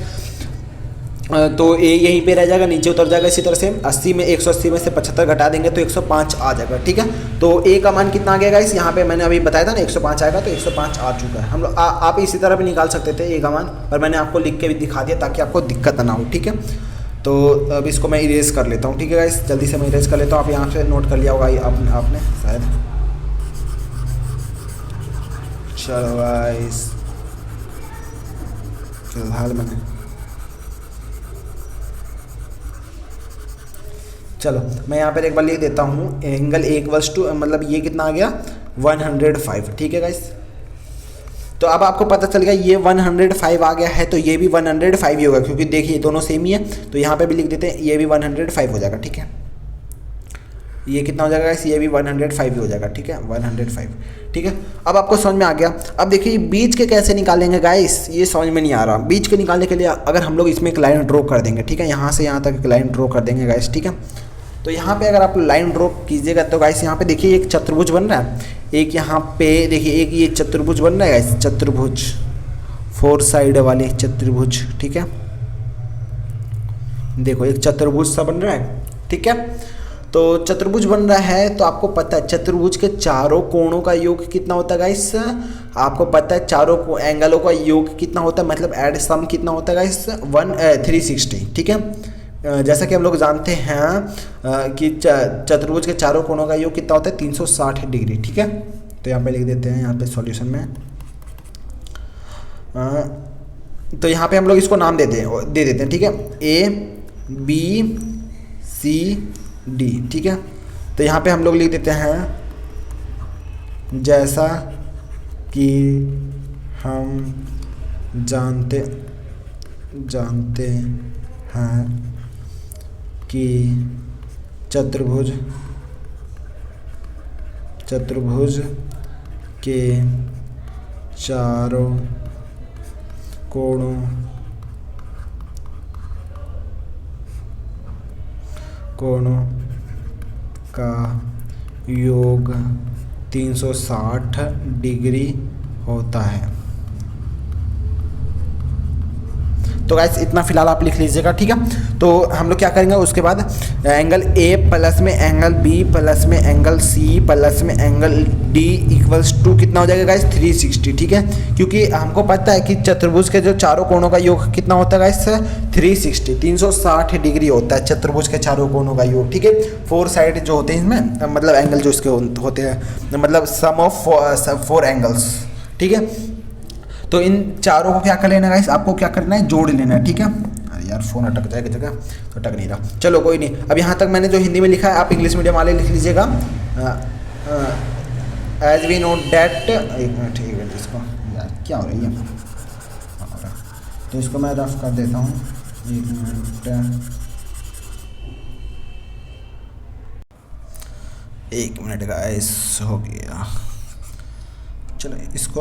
तो ए यहीं पे रह जाएगा, नीचे उतर जाएगा। इसी तरह से 80 में 180 में से 75 घटा देंगे तो 105 आ जाएगा, ठीक है। तो ए का मान कितना आ गया गाइस, यहाँ पे मैंने अभी बताया था ना 105 आएगा, तो 105 आ चुका है। हम लोग आप इसी तरह भी निकाल सकते थे ए का मान, पर मैंने आपको लिख के भी दिखा दिया ताकि आपको दिक्कत ना हो, ठीक है। तो अब इसको मैं इरेज कर लेता हूँ, ठीक है गाइस, जल्दी से मैं इरेज कर लेता हूँ। आप यहाँ से नोट कर लिया होगा आपने शायद। चलो गाइस फिलहाल मैंने, चलो मैं यहाँ पर एक बार लिख देता हूँ, एंगल ए इक्वल्स टू, मतलब ये कितना आ गया 105, ठीक है गाइस। तो अब आपको पता चल गया ये 105 आ गया है, तो ये भी 105 ही होगा, क्योंकि देखिए दोनों सेम ही है। तो यहाँ पे भी लिख देते हैं, ये भी 105 हो जाएगा, ठीक है। ये कितना हो जाएगा गाइस, ये भी 105 ही हो जाएगा, ठीक है 105, ठीक है। अब आपको समझ में आ गया। अब देखिए बीच के कैसे निकालेंगे गाइस, ये समझ में नहीं आ रहा। बीच के निकालने के लिए अगर हम लोग इसमें एक लाइन ड्रॉ कर देंगे, ठीक है, यहाँ से यहाँ तक एक लाइन ड्रॉ कर देंगे गाइस, ठीक है। तो यहाँ पे अगर आप लाइन ड्रॉ कीजिएगा तो गाइस यहाँ पे देखिए एक चतुर्भुज बन रहा है, एक यहाँ पे देखिए एक ये चतुर्भुज बन रहा है गाइस, चतुर्भुज 4 साइड वाले चतुर्भुज, ठीक है। देखो एक चतुर्भुज सा बन रहा है, ठीक है। तो चतुर्भुज बन रहा है, तो आपको पता है चतुर्भुज के चारों कोणों का योग कितना होता है गाइस, आपको पता है चारों एंगलों का योग कितना होता है, मतलब एड सम कितना होता है गाइस 360, ठीक है। जैसा कि हम लोग जानते हैं कि चतुर्भुज के चारों कोणों का योग कितना होता है 360 डिग्री, ठीक है। तो यहाँ पे लिख देते हैं, यहाँ पे सॉल्यूशन में तो यहाँ पे हम लोग इसको नाम दे देते हैं, ठीक है, A B C D, ठीक है। तो यहाँ पे हम लोग लिख देते हैं जैसा कि हम जानते हैं कि चतुर्भुज के चारों कोणों का योग 360 डिग्री होता है। तो गाइस इतना फिलहाल आप लिख लीजिएगा, ठीक है। तो हम लोग क्या करेंगे उसके बाद, एंगल ए प्लस में एंगल बी प्लस में एंगल सी प्लस में एंगल डी इक्वल्स टू कितना हो जाएगा गाइस 360, ठीक है। क्योंकि हमको पता है कि चतुर्भुज के जो चारों कोणों का योग कितना होता है गाइस 360 डिग्री होता है चतुर्भुज के चारों कोणों का योग, ठीक है। 4 साइड जो होते हैं इसमें, मतलब एंगल जो इसके होते हैं, मतलब सम ऑफ 4 एंगल्स, ठीक है। तो इन चारों को क्या कर लेना गाइस, आपको क्या करना है, जोड़ लेना है, ठीक है। अरे यार फ़ोन अटक जाएगा जगह, तो अटक नहीं रहा, चलो कोई नहीं। अब यहाँ तक मैंने जो हिंदी में लिखा है आप इंग्लिश मीडियम वाले लिख लीजिएगा। एज वी नो डैट, एक मिनट, ठीक है, इसको यार क्या हो रही है, तो इसको मैं रफ कर देता हूँ, 1 मिनट गाइस, हो गया। चलो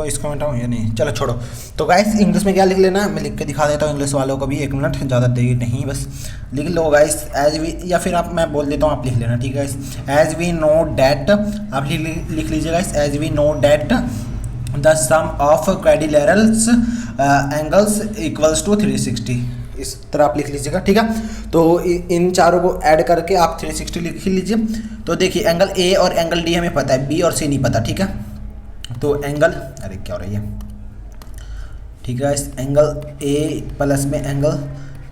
इसको मिटाऊँ या नहीं, चलो छोड़ो। तो गाइस इंग्लिश में क्या लिख लेना, मैं लिख के दिखा देता हूँ इंग्लिश वालों को भी, 1 मिनट, ज़्यादा देर नहीं, बस लिख लो गाइस। एज वी, या फिर आप, मैं बोल देता हूँ, आप लिख लेना, ठीक है guys. As we know that, आप लिख लीजिए guys, as we know that the sum of quadrilaterals angles equals to 360, इस तरह आप लिख लीजिएगा, ठीक है। तो इन चारों को ऐड करके आप 360 लिख लीजिए। तो देखिए एंगल ए और एंगल डी हमें पता है, बी और सी नहीं पता, ठीक है। तो एंगल, अरे क्या हो रही है, ठीक है, इस एंगल ए प्लस में एंगल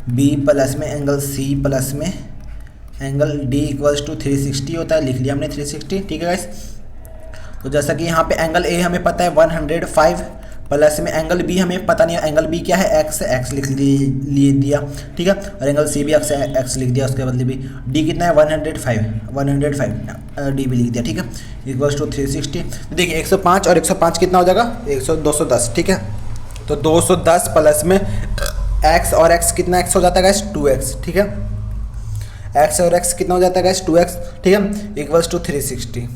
बी प्लस में एंगल सी प्लस में एंगल डी इक्वल्स टू 360 होता है, लिख लिया हमने 360, ठीक है गाइस। तो जैसा कि यहाँ पे एंगल ए हमें पता है 105 प्लस में एंगल बी हमें पता नहीं है, एंगल बी क्या है, एक्स लिख दिया, ठीक है। और एंगल सी भी एक्स लिख दिया, उसके बदले भी डी कितना है 105 डी भी लिख दिया, ठीक है, इक्वल्स टू 360। तो देखिए 105 और 105 कितना हो जाएगा, 210, ठीक है। तो 210 प्लस में एक्स और एक्स कितना एक्स हो जाता है गाइस 2x, ठीक है। एक्स और एक्स कितना हो जाता है गाइस 2x, ठीक है, इक्वल्स टू 360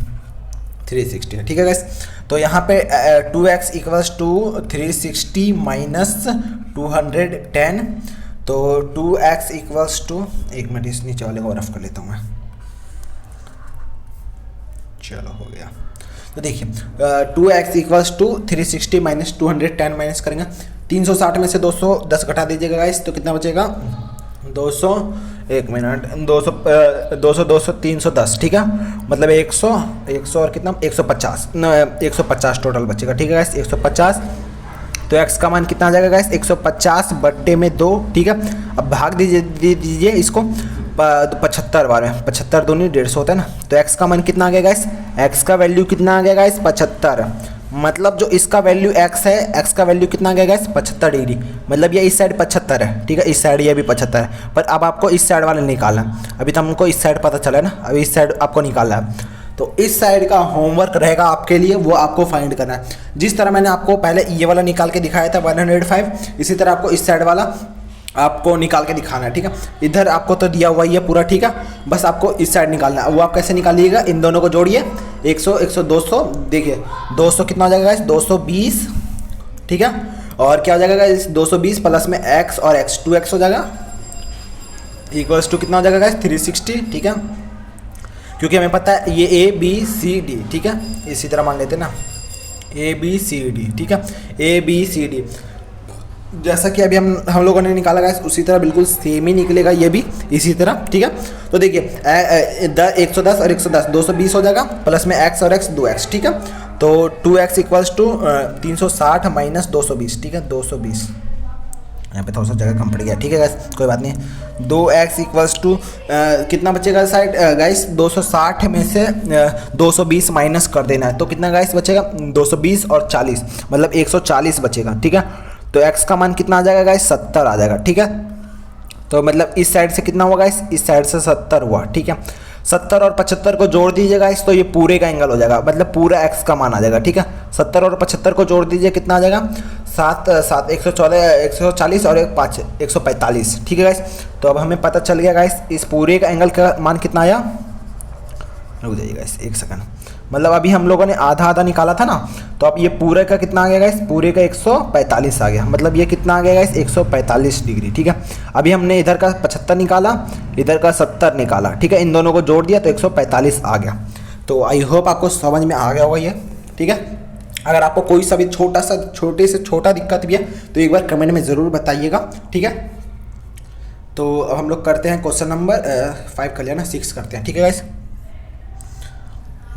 है, ठीक है गाइस। तो यहाँ पे 2x इक्वल्स टू 360 माइनस 210, तो 2x इक्वल्स टू, 1 मिनट इस नीचे वाले को रफ कर लेता हूँ मैं, चलो हो गया। तो देखिए 2x equals to 360 minus 210 minus करेंगे, 360 में से 210 घटा दीजिएगा गाइस, तो कितना बचेगा 200, 1 मिनट, 200 310, ठीक है, मतलब 100 और कितना 150 टोटल बचेगा, ठीक है गाइस 150। तो x का मान कितना आ जाएगा गाइस 150 बट्टे में 2, ठीक है। अब भाग दीजिए इसको 75 बार में, 75 दूनी 150 होता है ना। तो x का मान कितना आ गया गाइस, x का वैल्यू कितना आ गया गाइस 75, मतलब जो इसका वैल्यू x है, x का वैल्यू कितना आ गया गाइस 75 डिग्री, मतलब ये इस साइड 75 है, ठीक है, इस साइड ये भी 75 है। पर अब आपको इस साइड वाले निकालना है, अभी तो हमको इस साइड पता चला है ना, अभी इस साइड आपको निकालना है। तो इस साइड का होमवर्क रहेगा आपके लिए, वो आपको फाइंड करना है। जिस तरह मैंने आपको पहले ये वाला निकाल के दिखाया था 105, इसी तरह आपको इस साइड वाला आपको निकाल के दिखाना है, ठीक है। इधर आपको तो दिया हुआ ही है पूरा, ठीक है, बस आपको इस साइड निकालना है। वो आप कैसे निकालिएगा, इन दोनों को जोड़िए, 100 100 200, देखिए 200 कितना हो जाएगा गाइस 220, ठीक है। और क्या हो जाएगा गाइस 220 प्लस में x और x 2x हो जाएगा, इक्वल्स टू कितना हो जाएगा गाइस 360, ठीक है। क्योंकि हमें पता है ये A B C D, ठीक है, इसी तरह मान लेते हैं ना, A B C D, ठीक है, A B C D, जैसा कि अभी हम लोगों ने निकाला गाइस उसी तरह बिल्कुल सेम ही निकलेगा ये भी इसी तरह, ठीक है। तो देखिए 110 और 110 220 हो जाएगा, प्लस में x और x 2x, ठीक है। तो 2x इक्वल्स टू 360 माइनस 220, ठीक है, 220, यहाँ पे थोड़ा सा जगह कम पड़ गया, ठीक है गाइस, कोई बात नहीं। 2x इक्वल्स टू कितना बचेगा साइड गाइस 260 में से 220 माइनस कर देना है, तो कितना गाइस बचेगा 220 और 40, मतलब 140 बचेगा, ठीक है। तो x का मान कितना आ जाएगा गाइस 70 आ जाएगा, ठीक है। तो मतलब इस साइड से कितना हुआ गाइस, इस साइड से 70 हुआ, ठीक है। 70 और 75 को जोड़ दीजिएगा इस, तो ये पूरे का एंगल हो जाएगा, मतलब पूरा एक्स का मान आ जाएगा। ठीक है, 70 और 75 को जोड़ दीजिए, कितना आ जाएगा? 7 7 140 और 1 5 145। ठीक है गाइस, तो अब हमें पता चल गया गाइस इस पूरे का एंगल का मान कितना आया। रुक जाइए गाइस 1 सेकंड, मतलब अभी हम लोगों ने आधा आधा निकाला था ना, तो अब ये पूरे का कितना आ गया गाइस? पूरे का 145 आ गया, मतलब ये कितना आ गया गाइस? 145 डिग्री। ठीक है, अभी हमने इधर का 75 निकाला, इधर का 70 निकाला। ठीक है, इन दोनों को जोड़ दिया तो 145 आ गया। तो आई होप आपको समझ में आ गया होगा ये। ठीक है, अगर आपको कोई सा भी छोटे से छोटा दिक्कत भी है तो एक बार कमेंट में ज़रूर बताइएगा। ठीक है, तो अब हम लोग करते हैं क्वेश्चन नंबर 5 कर लिया ना, 6 करते हैं। ठीक है गाइस,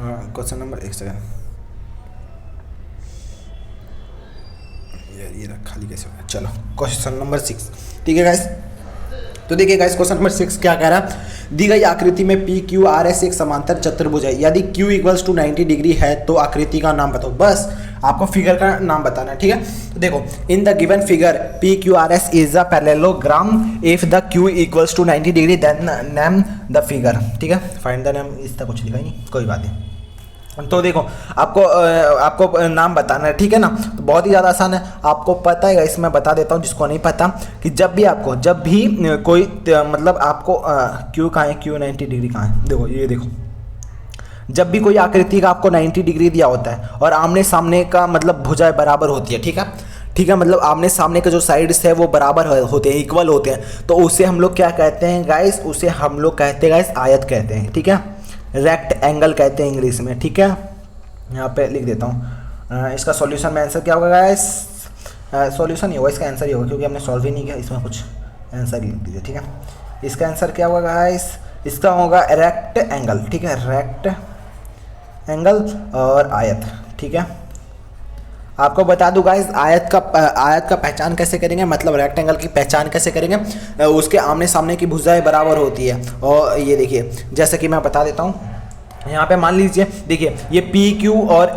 क्वेश्चन नंबर 1 सेकंड, यार ये रख खाली कैसे होगा। चलो क्वेश्चन नंबर 6। ठीक है गाइस, तो देखिए गाइस क्वेश्चन नंबर 6 क्या कह रहा है? दी गई आकृति में पी क्यू आर एस एक समांतर चतुर्भुज है, यदि क्यू इक्वल्स टू 90 डिग्री है तो आकृति का नाम बताओ। बस आपको फिगर का नाम बताना है। ठीक है, तो देखो in the given figure P Q R S is a parallelogram if the Q equals to 90 degree then name the figure. ठीक है, फाइंड द नेम, इसका कुछ लिखा ही नहीं, कोई बात नहीं। तो देखो आपको नाम बताना है। ठीक है ना, तो बहुत ही ज़्यादा आसान है, आपको पता है इसमें बता देता हूँ जिसको नहीं पता कि जब भी कोई मतलब आपको क्यू कहाँ है, क्यू 90 डिग्री कहाँ है, देखो ये देखो, जब भी कोई आकृति का आपको 90 डिग्री दिया होता है और आमने सामने का मतलब भुजाएं बराबर होती है। ठीक है, मतलब आमने सामने के जो साइड्स है वो बराबर होते हैं, इक्वल होते हैं, तो उसे हम लोग क्या कहते हैं गाइस? उसे हम लोग कहते हैं गाइस आयत कहते हैं। ठीक है, रेक्ट एंगल कहते हैं इंग्लिश में। ठीक है, यहाँ पे लिख देता हूँ इसका सॉल्यूशन में आंसर क्या होगा गाइस? सॉल्यूशन ही होगा, इसका आंसर ही होगा क्योंकि हमने सॉल्व ही नहीं किया, इसमें कुछ आंसर ही लिख दीजिए। ठीक है, इसका आंसर क्या होगा गाइस? इसका होगा रेक्ट एंगल। ठीक है, रेक्ट एंगल और आयत। ठीक है, आपको बता दूं गाइस आयत का पहचान कैसे करेंगे, मतलब रेक्टेंगल की पहचान कैसे करेंगे? उसके आमने सामने की भुजाएं बराबर होती है। और ये देखिए जैसे कि मैं बता देता हूँ, यहाँ पे मान लीजिए देखिए ये पी क्यू और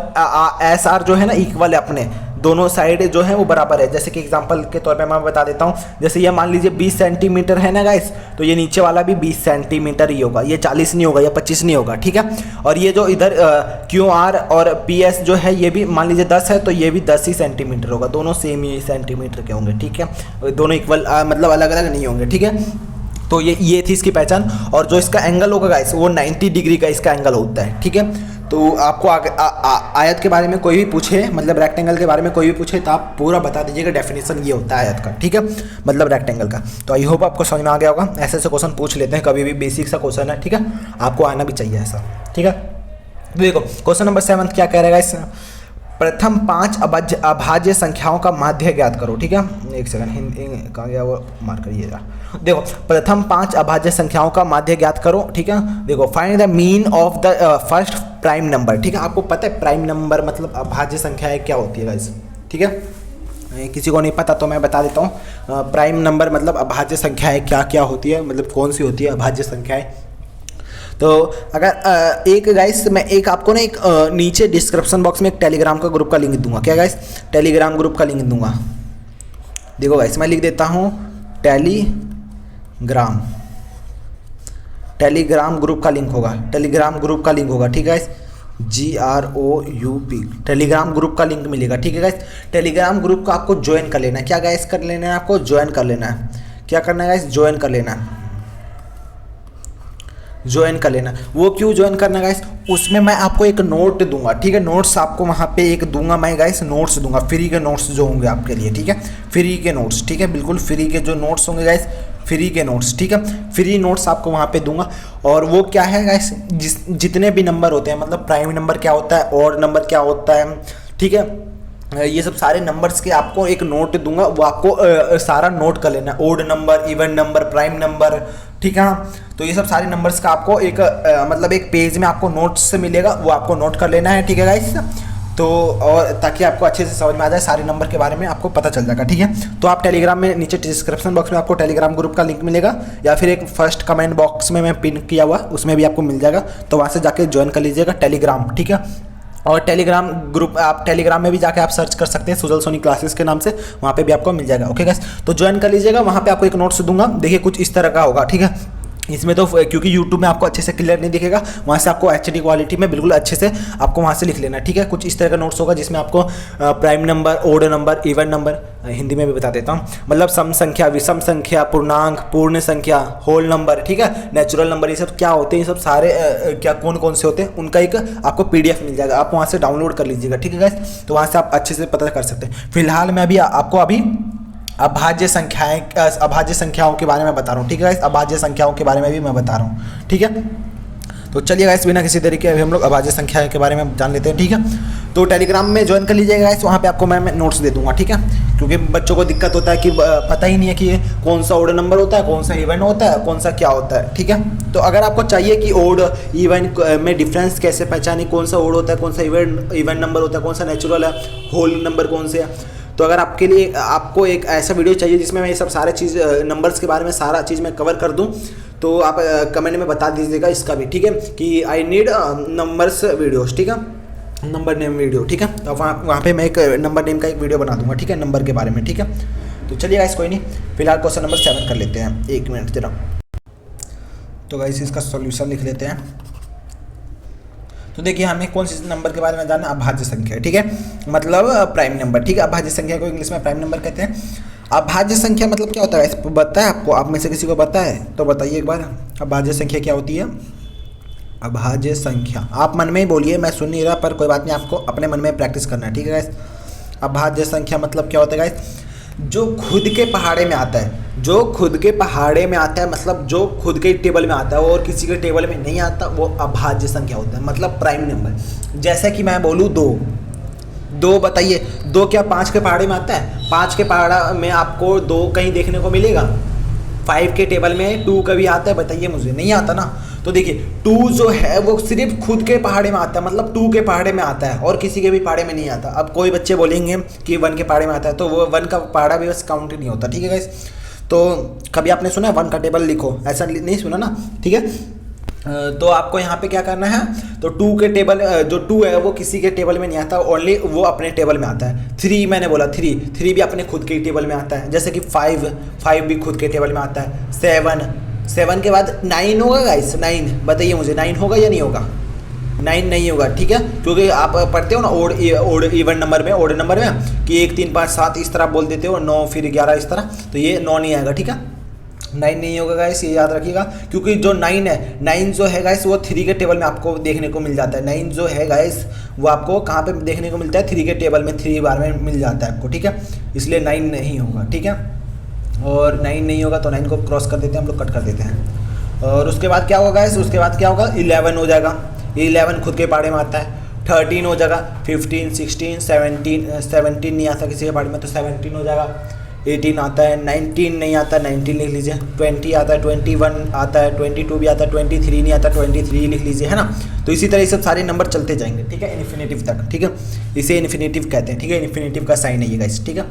एस आर जो है ना इक्वल है, अपने दोनों साइड जो है वो बराबर है। जैसे कि एग्जांपल के तौर पे मैं बता देता हूँ, जैसे ये मान लीजिए 20 सेंटीमीटर है ना गाइस, तो ये नीचे वाला भी 20 सेंटीमीटर ही होगा, ये 40 नहीं होगा या 25 नहीं होगा। ठीक है, और ये जो इधर क्यू आर और पी एस जो है ये भी मान लीजिए 10 है, तो ये भी 10 ही सेंटीमीटर होगा, दोनों सेम ही सेंटीमीटर के होंगे। ठीक है, दोनों इक्वल मतलब अलग अलग नहीं होंगे। ठीक है, तो ये थी इसकी पहचान। और जो इसका एंगल होगा गाइस वो 90 डिग्री का इसका एंगल होता है। ठीक है, तो आपको आयत के बारे में कोई भी पूछे, मतलब रेक्टेंगल के बारे में कोई भी पूछे तो आप पूरा बता दीजिएगा, डेफिनेशन ये होता है आयत का। ठीक है, मतलब रेक्टेंगल का। तो आई होप आपको समझ में आ गया होगा। ऐसे क्वेश्चन पूछ लेते हैं कभी भी, बेसिक सा क्वेश्चन है। ठीक है, आपको आना भी चाहिए ऐसा। ठीक है, तो देखो क्वेश्चन नंबर 7 क्या कह रहेगा इस प्रथम 5 अभाज्य संख्याओं का माध्य ज्ञात करो। ठीक है, एक सेकंड कहाँ गया वो, मार्क करिएगा। देखो प्रथम 5 अभाज्य संख्याओं का माध्य ज्ञात करो। ठीक है, देखो find the mean of the first prime number. ठीक है, आपको पता है प्राइम नंबर मतलब अभाज्य संख्या क्या होती है गाइस? ठीक है, किसी को नहीं पता तो मैं बता देता हूँ। प्राइम नंबर मतलब अभाज्य संख्याएं क्या क्या होती है, मतलब कौन सी होती है अभाज्य संख्याएं। तो अगर एक गाइस मैं एक आपको ना एक नीचे डिस्क्रिप्शन बॉक्स में एक टेलीग्राम का ग्रुप का लिंक दूंगा। क्या गाइस? टेलीग्राम ग्रुप का लिंक दूंगा। देखो गाइस मैं लिख देता हूँ टेलीग्राम ग्रुप का लिंक होगा, टेलीग्राम ग्रुप का लिंक होगा। ठीक है गाइस, GROUP टेलीग्राम ग्रुप का लिंक मिलेगा। ठीक है गाइस, टेलीग्राम ग्रुप को आपको ज्वाइन कर लेना है। क्या गाइस कर लेना है? आपको ज्वाइन कर लेना है। क्या करना है गाइस? ज्वाइन कर लेना है, ज्वाइन कर लेना। वो क्यों ज्वाइन करना गाइस? उसमें मैं आपको एक नोट दूंगा। ठीक है, नोट्स आपको वहाँ पे एक दूंगा मैं गाइस, नोट्स दूंगा, फ्री के नोट्स जो होंगे आपके लिए। ठीक है, फ्री के नोट्स। ठीक है, बिल्कुल फ्री के जो नोट्स होंगे गाइस, फ्री के नोट्स। ठीक है, फ्री नोट्स आपको वहाँ पे दूंगा। और वो क्या है गाइस, जितने भी नंबर होते हैं, मतलब प्राइम नंबर क्या होता है, ऑड नंबर क्या होता है, ठीक है, ये सब सारे नंबर्स के आपको एक नोट दूंगा। वो आपको सारा नोट कर लेना, odd number, even number, prime number. ठीक है, तो ये सब सारे नंबर्स का आपको एक मतलब एक पेज में आपको नोट्स मिलेगा, वो आपको नोट कर लेना है। ठीक है गाइस, तो और ताकि आपको अच्छे से समझ में आ जाए, सारे नंबर के बारे में आपको पता चल जाएगा। ठीक है, तो आप टेलीग्राम में नीचे डिस्क्रिप्शन बॉक्स में आपको टेलीग्राम ग्रुप का लिंक मिलेगा, या फिर एक फर्स्ट कमेंट बॉक्स में मैं पिन किया हुआ उसमें भी आपको मिल जाएगा, तो वहाँ से जाके ज्वाइन कर लीजिएगा टेलीग्राम। ठीक है, और टेलीग्राम ग्रुप आप टेलीग्राम में भी जाके आप सर्च कर सकते हैं सुजल सोनी क्लासेस के नाम से, वहाँ पे भी आपको मिल जाएगा। ओके गाइस, तो ज्वाइन कर लीजिएगा, वहाँ पे आपको एक नोट्स दूंगा। देखिए कुछ इस तरह का होगा। ठीक है, इसमें तो क्योंकि YouTube में आपको अच्छे से क्लियर नहीं दिखेगा, वहाँ से आपको HD क्वालिटी में बिल्कुल अच्छे से आपको वहाँ से लिख लेना, ठीक है। कुछ इस तरह का नोट्स होगा जिसमें आपको prime number, odd number, even number, Hindi में भी बता देता हूँ, मतलब सम संख्या, विषम संख्या, पूर्णांक, पूर्ण संख्या, होल नंबर, ठीक है, नेचुरल नंबर, ये सब क्या होते हैं, ये सब सारे क्या कौन कौन से होते हैं उनका एक आपको PDF मिल जाएगा, आप वहाँ से डाउनलोड कर लीजिएगा, ठीक है गाइस। तो वहाँ से आप अच्छे से पता कर सकते हैं। फिलहाल मैं अभी आपको अभाज्य संख्याओं के बारे में बता रहा हूँ, ठीक है गाइस। अभाज्य संख्याओं के बारे में भी मैं बता रहा हूँ, ठीक है। तो चलिए गाइस, बिना किसी तरीके अभी हम लोग अभाज्य संख्या के बारे में जान लेते हैं, ठीक है। तो टेलीग्राम में ज्वाइन कर लीजिएगा गाइस, वहाँ पे आपको मैं नोट्स दे दूंगा, ठीक है। क्योंकि बच्चों को दिक्कत होता है कि पता ही नहीं है कि ये कौन सा ओड नंबर होता है, कौन सा इवन होता है, कौन सा क्या होता है, ठीक है। तो अगर आपको चाहिए कि ओड इवन में डिफरेंस कैसे पहचाने, कौन सा ओड होता है, कौन सा इवन नंबर होता है, कौन सा नेचुरल है, होल नंबर कौन से है, तो अगर आपके लिए आपको एक ऐसा वीडियो चाहिए जिसमें मैं ये सब सारे चीज़ नंबर्स के बारे में सारा चीज़ मैं कवर कर दूं, तो आप कमेंट में बता दीजिएगा इसका भी, ठीक है, कि आई नीड नंबर्स वीडियोस, ठीक है, नंबर नेम वीडियो, ठीक है। तो वहाँ पे मैं एक नंबर नेम का एक वीडियो बना दूंगा, ठीक है, नंबर के बारे में, ठीक है। तो चलिए गाइस, कोई नहीं, फिलहाल क्वेश्चन नंबर 7 कर लेते हैं, 1 मिनट जरा। तो गाइस इसका सॉल्यूशन लिख लेते हैं। तो देखिए, हमें कौन से नंबर के बारे में जानना है, अभाज्य संख्या, ठीक है, मतलब प्राइम नंबर, ठीक है। अभाज्य संख्या को इंग्लिश में प्राइम नंबर कहते हैं। अभाज्य संख्या मतलब क्या होता है, इसको पता है आपको, आप में से किसी को पता है तो बताइए एक बार, अभाज्य संख्या क्या होती है। अभाज्य संख्या आप मन में ही बोलिए, मैं सुन नहीं रहा, पर कोई बात नहीं, आपको अपने मन में प्रैक्टिस करना है, ठीक है गाइस। अभाज्य संख्या मतलब क्या होता है गाइस, जो खुद के पहाड़े में आता है, जो खुद के पहाड़े में आता है, मतलब जो खुद के टेबल में आता है और किसी के टेबल में नहीं आता, वो अभाज्य संख्या होता है, मतलब प्राइम नंबर। जैसे कि मैं बोलूँ दो बताइए, 2 क्या 5 के पहाड़े में आता है? 5 के पहाड़ा में आपको 2 कहीं देखने को मिलेगा? 5 के टेबल में 2 कभी आता है? बताइए मुझे, नहीं आता ना। तो देखिए 2 जो है वो सिर्फ खुद के पहाड़े में आता है, मतलब 2 के पहाड़े में आता है और किसी के भी पहाड़े में नहीं आता। अब कोई बच्चे बोलेंगे कि 1 के पहाड़े में आता है, तो वो 1 का पहाड़ा भी बस काउंट नहीं होता, ठीक है गाइस। तो कभी आपने सुना है 1 का टेबल लिखो, ऐसा नहीं सुना ना, ठीक है। तो आपको यहाँ पे क्या करना है, तो 2 के टेबल, जो 2 है वो किसी के टेबल में नहीं आता, ओनली वो अपने टेबल में आता है। 3 मैंने बोला, 3 भी अपने खुद के टेबल में आता है। जैसे कि 5 भी खुद के टेबल में आता है। 7 के बाद 9 होगा गाइस, 9 बताइए मुझे, 9 होगा या नहीं होगा? 9 नहीं होगा, ठीक है, क्योंकि आप पढ़ते हो ना ओड इवन नंबर में, ओड नंबर में कि 1 3 5 7 इस तरह बोल देते हो, 9 फिर 11 इस तरह, तो ये 9 नहीं आएगा, ठीक है, 9 नहीं होगा गाइस, ये याद रखिएगा। क्योंकि जो 9 है, 9 जो है गाइस वो 3 के टेबल में आपको देखने को मिल जाता है। 9 जो है गाइस वो आपको कहाँ पे देखने को मिलता है? 3 के टेबल में, 3 बार में मिल जाता है आपको, ठीक है, इसलिए 9 नहीं होगा, ठीक है। और 9 नहीं होगा तो 9 को क्रॉस कर देते हैं हम लोग, कट कर देते हैं। और उसके बाद क्या होगा गाइस, उसके बाद क्या होगा? 11 हो जाएगा, 11 खुद के पहाड़े में आता है। 13 हो जाएगा, 15 16 17 नहीं आता किसी के पहाड़े में, तो 17 हो जाएगा। 18 आता है, 19 नहीं आता, 19 लिख लीजिए। 20 आता है, 21 आता है, 22 भी आता है, 23 नहीं आता, 23 लिख लीजिए, है ना। तो इसी तरह ये सब सारे नंबर चलते जाएंगे, ठीक है, इन्फिनेटिव तक, ठीक है, इसे इन्फिनेटिव कहते हैं, ठीक है, इन्फिनेटिव का साइन है ये गाइस, ठीक है,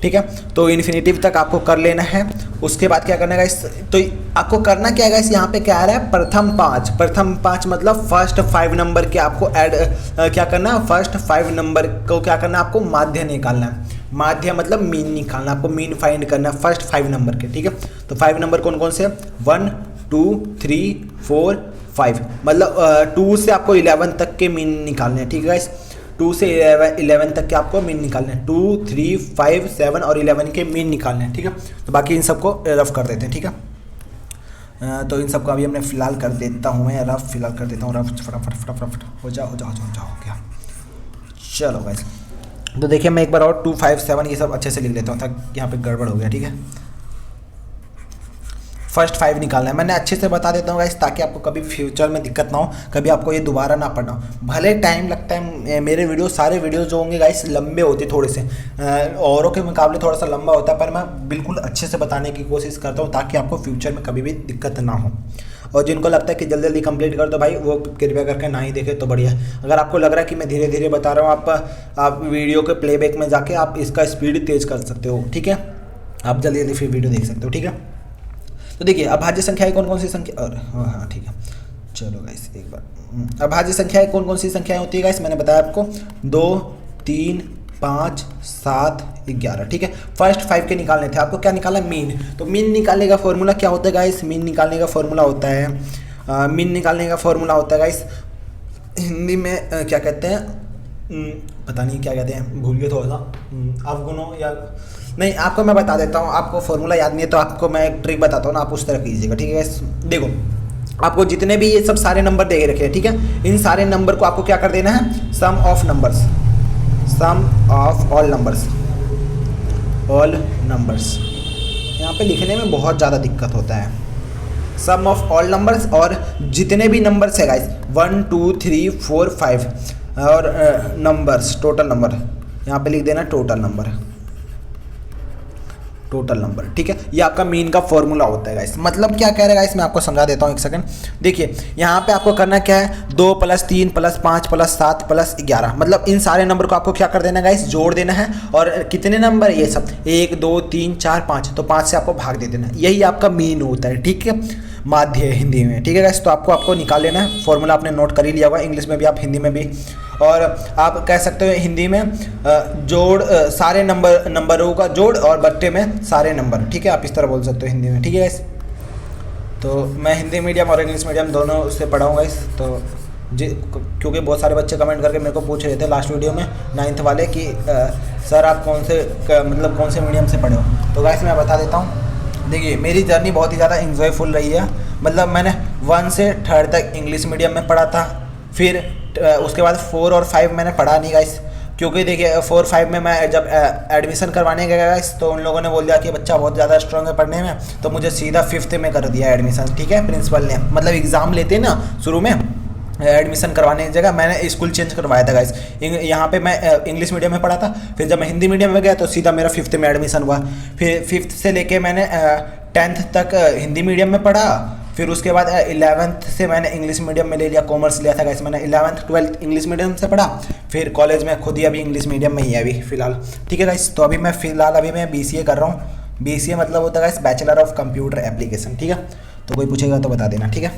ठीक है। तो इन्फिनेटिव तक आपको कर लेना है। उसके बाद क्या करना है गाइस, तो आपको करना क्या है गाइस, यहाँ पे क्या आ रहा है? प्रथम 5 मतलब फर्स्ट 5 नंबर के आपको ऐड क्या करना है? फर्स्ट 5 नंबर को क्या करना है? आपको माध्य निकालना है। माध्य मतलब मीन निकालना, आपको मीन फाइंड करना है फर्स्ट 5 नंबर के, ठीक है। तो 5 नंबर कौन कौन से हैं? 1 2 3 4 5, मतलब 2 से आपको 11 तक के मीन निकालने हैं, ठीक है गाइस। 2 से 11 तक के आपको मीन निकालने हैं। 2 3 5 7 और 11 के मीन निकालने हैं, ठीक है। तो बाकी इन सबको रफ कर देते हैं, ठीक है। तो इन सबको अभी हमने फिलहाल कर देता हूँ, मैं रफ फिलहाल कर देता हूँ, रफ फटाफट हो जाओ क्या। चलो गाइस, तो देखिए मैं एक बार और 2 5 7 ये सब अच्छे से लिख लेता हूँ, ताकि यहाँ पे गड़बड़ हो गया, ठीक है। फर्स्ट 5 निकालना है, मैंने अच्छे से बता देता हूँ गाइस, ताकि आपको कभी फ्यूचर में दिक्कत ना हो, कभी आपको ये दोबारा ना पढ़ना हो। भले टाइम लगता है, मेरे वीडियो सारे वीडियोस जो होंगे गाइस लंबे होते थोड़े से, औरों के मुकाबले थोड़ा सा लंबा होता है, पर मैं बिल्कुल अच्छे से बताने की कोशिश करता हूँ, ताकि आपको फ्यूचर में कभी भी दिक्कत ना हो। और जिनको लगता है कि जल्दी जल्दी कंप्लीट कर दो भाई, वो कृपया करके ना ही देखें तो बढ़िया है। अगर आपको लग रहा है कि मैं धीरे धीरे बता रहा हूँ, आप वीडियो के प्लेबैक में जाके आप इसका स्पीड तेज़ कर सकते हो, ठीक है, आप जल्दी जल्दी फिर वीडियो देख सकते हो, ठीक है। तो देखिए अभाज्य संख्याएं कौन कौन सी संख्या, और हाँ ठीक है, चलो गाइस एक बार, अभाज्य संख्याएं कौन कौन सी संख्याएं होती है गाइस, मैंने बताया आपको 2 3 5, 7, 11। ठीक है, फर्स्ट 5 के निकालने थे आपको। क्या निकाला? मीन। तो मीन निकालने का फॉर्मूला क्या होता है गाइस? मीन निकालने का फॉर्मूला होता है मीन निकालने का फॉर्मूला होता है गाइस, हिंदी में क्या कहते हैं, पता नहीं क्या कहते हैं, भूल गए थोड़ा सा। अवगुणों या नहीं, आपको मैं बता देता हूँ। आपको फॉर्मूला याद नहीं है तो आपको मैं एक ट्रिक बताता हूँ ना, आप उस तरह कीजिएगा। ठीक है गाइस, देखो आपको जितने भी ये सब सारे नंबर दे रखे हैं, ठीक है, इन सारे नंबर को आपको क्या कर देना है? Sum of numbers, sum of all numbers, all numbers. यहाँ पे लिखने में बहुत ज़्यादा दिक्कत होता है। सम ऑफ ऑल नंबर्स, और जितने भी नंबर्स है गाइस 1 2 3 4 5 और नंबर्स, टोटल नंबर यहाँ पे लिख देना, टोटल नंबर, टोटल नंबर। ठीक है, ये आपका मीन का फॉर्मूला होता है गाइस। मतलब क्या कह रहा है गाइस, मैं आपको समझा देता हूँ एक सेकंड। देखिए यहाँ पे आपको करना क्या है, 2 + 3 + 5 + 7 + 11, मतलब इन सारे नंबर को आपको क्या कर देना गाइस? जोड़ देना है। और कितने नंबर ये सब? 1 2 3 4 5, तो 5 से आपको भाग दे देना, यही आपका मीन होता है। ठीक है, माध्य हिंदी में। ठीक है गाइस, तो आपको निकाल लेना है। फॉर्मूला आपने नोट कर ही लिया होगा, इंग्लिश में भी, आप हिंदी में भी। और आप कह सकते हो हिंदी में जोड़, सारे नंबरों का जोड़, और बट्टे में सारे नंबर। ठीक है, आप इस तरह बोल सकते हो हिंदी में। ठीक है गाइस, तो मैं हिंदी मीडियम और इंग्लिश मीडियम दोनों से पढ़ा हूँ गाइस। तो क्योंकि बहुत सारे बच्चे कमेंट करके मेरे को पूछ रहे थे लास्ट वीडियो में 9th वाले कि सर आप कौन से मीडियम से पढ़े हो। तो गाइस मैं बता देता हूँ, देखिए मेरी जर्नी बहुत ही ज़्यादा इंजॉयफुल रही है। मतलब मैंने 1 से 3rd तक इंग्लिश मीडियम में पढ़ा था, फिर उसके बाद 4 और 5 मैंने पढ़ा नहीं गाइस, क्योंकि देखिए 4 5 में मैं जब एडमिशन करवाने गया गाइस, तो उन लोगों ने बोल दिया कि बच्चा बहुत ज़्यादा स्ट्रांग है पढ़ने में, तो मुझे सीधा 5th में कर दिया एडमिशन। ठीक है, प्रिंसिपल ने, मतलब एग्ज़ाम लेते हैं ना शुरू में एडमिशन करवाने की जगह, मैंने स्कूल चेंज करवाया था गाइस। यहाँ पे मैं इंग्लिश मीडियम में पढ़ा था, फिर जब मैं हिंदी मीडियम में गया तो सीधा मेरा 5th में एडमिशन हुआ। फिर 5th से लेके मैंने 10th तक हिंदी मीडियम में पढ़ा। फिर उसके बाद 11th से मैंने इंग्लिश मीडियम में ले लिया, कॉमर्स लिया था गाइस मैंने। 11th 12th इंग्लिश मीडियम से पढ़ा, फिर कॉलेज में खुद ही अभी इंग्लिश मीडियम में ही है अभी फ़िलहाल। ठीक है गाइस, तो अभी मैं BCA कर रहा हूँ। BCA मतलब होता है guys bachelor of computer application. ठीक है, तो कोई पूछेगा तो बता देना। ठीक है,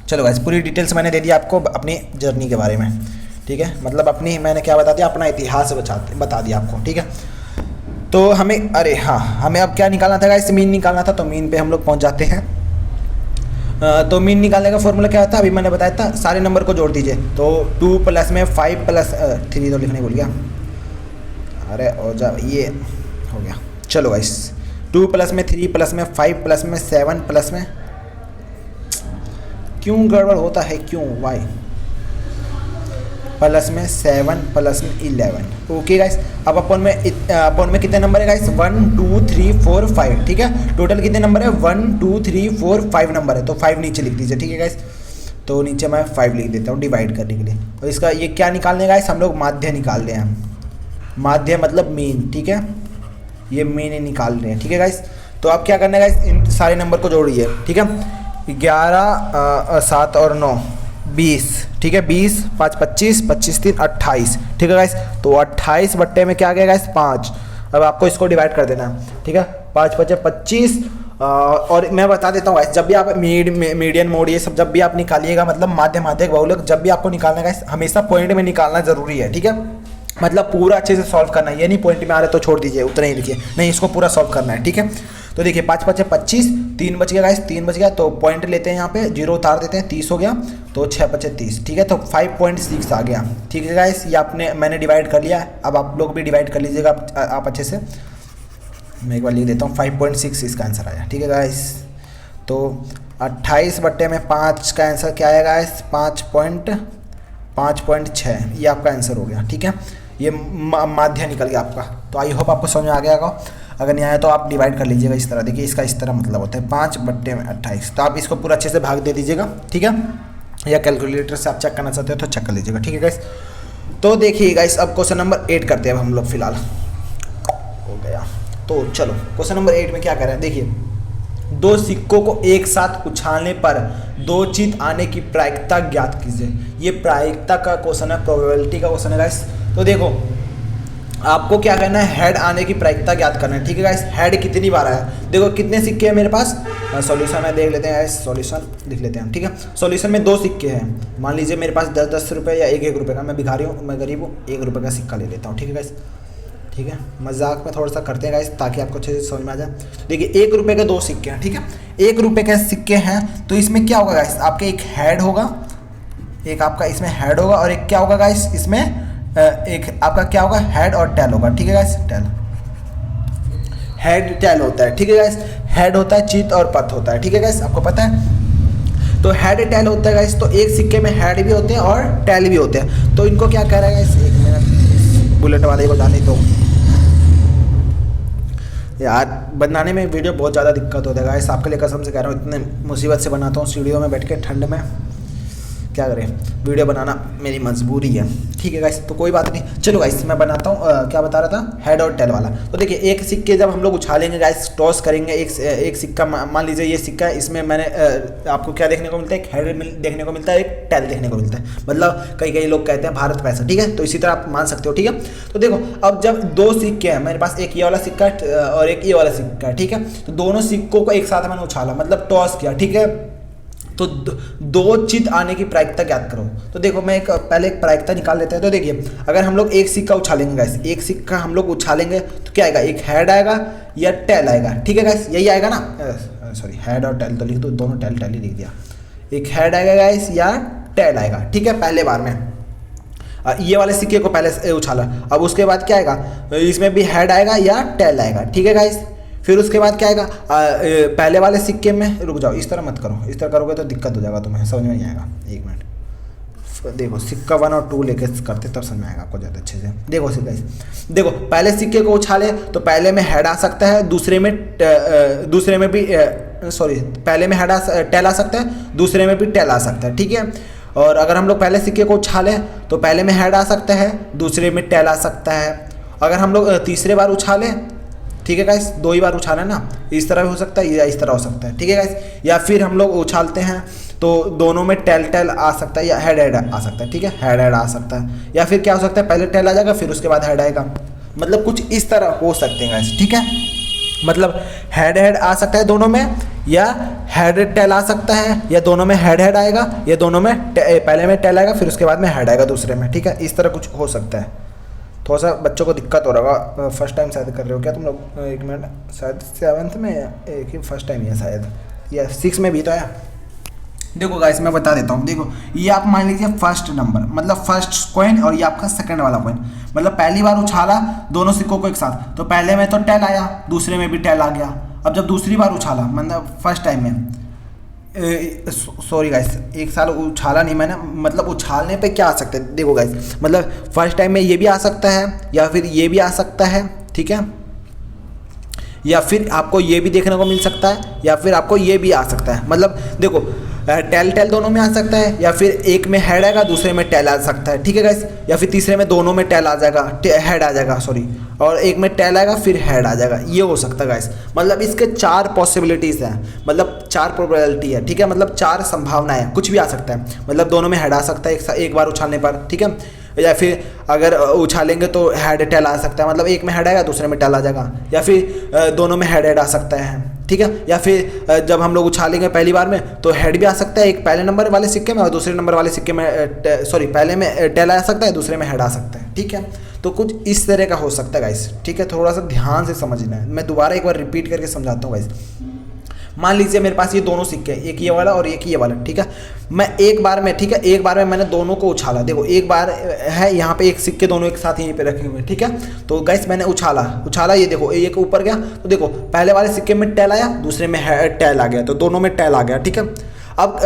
चलो गाइस पूरी डिटेल्स मैंने दे दिया आपको अपनी जर्नी के बारे में। ठीक है, मतलब अपनी मैंने क्या बता दिया, अपना इतिहास बता दिया आपको। ठीक है, तो हमें हमें अब क्या निकालना था गाइस? मीन निकालना था। तो मीन पे हम लोग पहुँच जाते हैं। तो मीन निकालने का फॉर्मूला क्या था? अभी मैंने बताया था, सारे नंबर को जोड़ दीजिए। तो 2 + में 5 + 3 तो लिखने भूल गया, अरे और जा ये हो गया। चलो गाइस 2 + में 3 + में 5 + में 7 + में, क्यों गड़बड़ होता है, क्यों वाई? प्लस में 7 + में 11। ओके गाइस, अब अपन में कितने नंबर है गाइस? 1 2 3 4 5। ठीक है, टोटल कितने नंबर है? 1 2 3 4 5 नंबर है, तो 5 नीचे लिख दीजिए। ठीक है गाइस, तो नीचे मैं 5 लिख देता हूँ डिवाइड करने के लिए। और इसका ये क्या निकालने गाइस? हम लोग माध्य निकाल रहे हैं। माध्य मतलब मीन। ठीक है, ये मीन ही निकाल रहे हैं। ठीक है गाइस, तो आप क्या करना है गाइस? इन सारे नंबर को जोड़िए। ठीक है, 11 7 और 9 20। ठीक है, 20 5 25 25 3 28। ठीक है गाइस, तो 28 बट्टे में क्या आ गया गाइस? 5। अब आपको इसको डिवाइड कर देना है। ठीक है, 5 5 25। और मैं बता देता हूँ गाइस, जब भी आप मीडियन मोड ये सब जब भी आप निकालिएगा, मतलब माध्यक बहुलक जब भी आपको निकालना है गाइस, हमेशा पॉइंट में निकालना जरूरी है। ठीक है, मतलब पूरा अच्छे से सॉल्व करना है, ये नहीं पॉइंट में आ रहे तो छोड़ दीजिए, उतना ही लिखिए, नहीं इसको पूरा सॉल्व करना है। ठीक है, तो देखिए 5 5 25, 3 बच गया गाइस, 3 बच गया, तो पॉइंट लेते हैं यहाँ पे, 0 उतार देते हैं, 30 हो गया, तो 6 5 30। ठीक है, तो 5.6 आ गया। ठीक है गाइस, ये मैंने डिवाइड कर लिया। अब आप लोग भी डिवाइड कर लीजिएगा आप अच्छे से। मैं एक बार लिख देता हूँ, 5.6 इसका आंसर आया। ठीक है गाइस, तो 28 बट्टे में 5 का आंसर क्या आएगा गाइस? 5.6, ये आपका आंसर हो गया। ठीक है, ये माध्य निकल गया आपका। तो आई होप आपको समझ में आ गया होगा। अगर नहीं आया तो आप डिवाइड कर लीजिएगा इस तरह। देखिए इसका इस तरह मतलब होता है 5 बट्टे में 28। तो आप इसको पूरा अच्छे से भाग दे दीजिएगा। ठीक है, या कैलकुलेटर से आप चेक करना चाहते हो तो चेक कर लीजिएगा। ठीक है गाइस, तो देखिए गाइस अब क्वेश्चन नंबर 8 करते हैं हम लोग फिलहाल। हो गया, तो चलो क्वेश्चन नंबर 8 में क्या कर रहे हैं? देखिए, 2 सिक्कों को एक साथ उछालने पर 2 जीत आने की प्रायिकता ज्ञात कीजिए। ये प्रायिकता का क्वेश्चन है, प्रोबेबिलिटी का क्वेश्चन है गाइस। तो देखो आपको क्या करना है, हेड आने की प्रायिकता ज्ञात करना है। ठीक है गाइस, हेड कितनी बार आया, देखो कितने सिक्के हैं मेरे पास। सॉल्यूशन में देख लेते हैं गाइस, सॉल्यूशन लिख लेते हैं। ठीक है, सॉल्यूशन में 2 सिक्के हैं। मान लीजिए मेरे पास 10-10 रुपये या 1-1 रुपये का, मैं भिखारी हूँ, मैं गरीब हूँ, 1 रुपये का सिक्का ले लेता हूँ। ठीक है गाइस, ठीक है, मजाक में थोड़ा सा करते हैं गाइस ताकि आपको अच्छे से समझ में आ जाए। देखिए 1 रुपये के 2 सिक्के हैं। ठीक है, 1 रुपये के सिक्के हैं, तो इसमें क्या होगा गाइस, आपके एक हेड होगा, एक आपका इसमें हेड होगा, और एक क्या होगा गाइस, इसमें एक आपका क्या होगा, हेड और टेल होगा। ठीक है गाइस, टेल, हेड टेल होता है। ठीक है गाइस, हेड होता है, चित और पथ होता है। ठीक है गाइस, आपको पता है। तो हेड टेल होता है गाइस, तो एक सिक्के में हेड भी होते हैं और टेल भी होते हैं। तो इनको क्या कह रहा है गाइस, 1 मिनट बुलेट वाले को जाने दो यार, बनाने में वीडियो बहुत ज़्यादा दिक्कत होता है गाइस, आपके लिए कसम से कह रहा हूँ, इतने मुसीबत से बनाता हूँ स्टूडियो में बैठ के ठंड में, क्या करें, वीडियो बनाना मेरी मजबूरी है। ठीक है गाइस, तो कोई बात नहीं, चलो गाइस मैं बनाता हूँ। क्या बता रहा था, हेड और टेल वाला। तो देखिए एक सिक्के जब हम लोग उछालेंगे गाइस, टॉस करेंगे, एक सिक्का, मान लीजिए ये सिक्का है, इसमें मैंने आपको क्या देखने को मिलता है, एक हेड देखने को मिलता है, एक टेल देखने को मिलता है। मतलब कई लोग कहते हैं भारत पैसा। ठीक है, तो इसी तरह आप मान सकते हो। ठीक है, तो देखो अब जब 2 सिक्के हैं मेरे पास, एक ये वाला सिक्का और एक ये वाला सिक्का। ठीक है, तो दोनों सिक्कों को एक साथ मैंने उछाला, मतलब टॉस किया। ठीक है, तो 2 चित आने की प्रायिकता ज्ञात करो। तो देखो मैं पहले एक प्रायिकता निकाल लेते हैं। तो देखिए अगर हम लोग एक सिक्का उछालेंगे गाइस, एक सिक्का हम लोग उछालेंगे तो क्या आएगा, एक हेड आएगा या टेल आएगा। ठीक है गाइस, यही आएगा ना, सॉरी हेड और टेल तो लिख दो, दोनों टेल ही लिख दिया। एक हेड आएगा गाइस या टेल आएगा। ठीक है, पहले बार में ये वाले सिक्के को पहले उछाला, अब उसके बाद क्या आएगा, इसमें भी हेड आएगा या टेल आएगा। ठीक है गाइस, फिर उसके बाद क्या आएगा, पहले वाले सिक्के में, रुक जाओ इस तरह मत करो, इस तरह करोगे तो दिक्कत हो जाएगा, तुम्हें समझ में नहीं आएगा। 1 मिनट, देखो सिक्का 1 और 2 लेके करते तब समझ में आएगा आपको ज़्यादा अच्छे से। देखो देखो पहले सिक्के को उछाले तो पहले में हेड आ सकता है, दूसरे में भी सॉरी, पहले में हेड टेल आ सकता है, दूसरे में भी टेल आ सकता है। ठीक है, और अगर हम लोग पहले सिक्के को उछाले तो पहले में हेड आ सकता है, दूसरे में टेल आ सकता है। अगर हम लोग तीसरे बार उछाले, ठीक है गाइस, 2 ही बार उछाला है ना, इस तरह भी हो सकता है या इस तरह हो सकता है। ठीक है गाइस, या फिर हम लोग उछालते हैं तो दोनों में टेल आ सकता है या हेड आ सकता है। ठीक है, हेड आ सकता है, या फिर क्या हो सकता है, पहले टेल आ जाएगा फिर उसके बाद हेड आएगा, मतलब कुछ इस तरह हो सकते हैं गाइस। ठीक है, मतलब हेड आ सकता है दोनों में, या हेड टेल आ सकता है, या दोनों में हेड आएगा, या दोनों में पहले में टेल आएगा फिर उसके बाद में हेड आएगा दूसरे में। ठीक है, इस तरह कुछ हो सकता है। थोड़ा सा बच्चों को दिक्कत हो रहा होगा, फर्स्ट टाइम शायद कर रहे हो क्या तुम लोग, 1 मिनट, शायद 7th में एक ही फर्स्ट टाइम ही है शायद, या 6 में भी तो आया। देखो गाइस मैं बता देता हूँ, देखो ये आप मान लीजिए फर्स्ट नंबर, मतलब फर्स्ट कॉइन, और ये आपका सेकंड वाला कॉइन, मतलब पहली बार उछाला दोनों सिक्कों को एक साथ, तो पहले में तो टेल आया, दूसरे में भी टेल आ गया। अब जब दूसरी बार उछाला, मतलब फर्स्ट टाइम में, सॉरी गाइस, एक साल उछाला नहीं मैंने, मतलब उछालने पे क्या आ सकता है, देखो गाइस, मतलब फर्स्ट टाइम में ये भी आ सकता है या फिर ये भी आ सकता है। ठीक है, या फिर आपको ये भी देखने को मिल सकता है या फिर आपको ये भी आ सकता है। मतलब देखो टेल दोनों में आ सकता है, या फिर एक में हेड आएगा दूसरे में टेल आ सकता है। ठीक है गाइस, या फिर तीसरे में दोनों में टेल आ जाएगा, हेड आ जाएगा सॉरी, और एक में टेल आएगा फिर हेड आ जाएगा, ये हो सकता है गाइस। मतलब इसके 4 पॉसिबिलिटीज़ हैं, मतलब 4 प्रोबेबिलिटी है। ठीक है, मतलब 4 संभावनाएं हैं, कुछ भी आ सकता है, मतलब दोनों में हेड आ सकता है एक बार उछालने पर। ठीक है, या फिर अगर उछालेंगे तो हेड टेल आ सकता है, मतलब एक में हेड आएगा दूसरे में टेल आ जाएगा, या फिर दोनों में हेड आ सकता है। ठीक है, या फिर जब हम लोग उछालेंगे पहली बार में तो हेड भी आ सकता है एक पहले नंबर वाले सिक्के में, और दूसरे नंबर वाले सिक्के में सॉरी पहले में टेल आ सकता है, दूसरे में हेड आ सकता है। ठीक है, तो कुछ इस तरह का हो सकता है गाइस। ठीक है, थोड़ा सा ध्यान से समझना है, मैं दोबारा एक बार रिपीट करके समझाता हूँ गाइस। मान लीजिए मेरे पास ये दोनों सिक्के हैं, एक ये वाला और एक ये वाला। ठीक है, मैं एक बार में, ठीक है, एक बार में मैंने दोनों को उछाला। देखो एक बार है यहाँ पे, एक सिक्के दोनों एक साथ यहीं पे रखे हुए। ठीक है, तो गाइस मैंने उछाला, ये देखो एक ऊपर गया, तो देखो पहले वाले सिक्के में टेल आया, दूसरे में टेल आ गया, तो दोनों में टेल आ गया। ठीक है, अब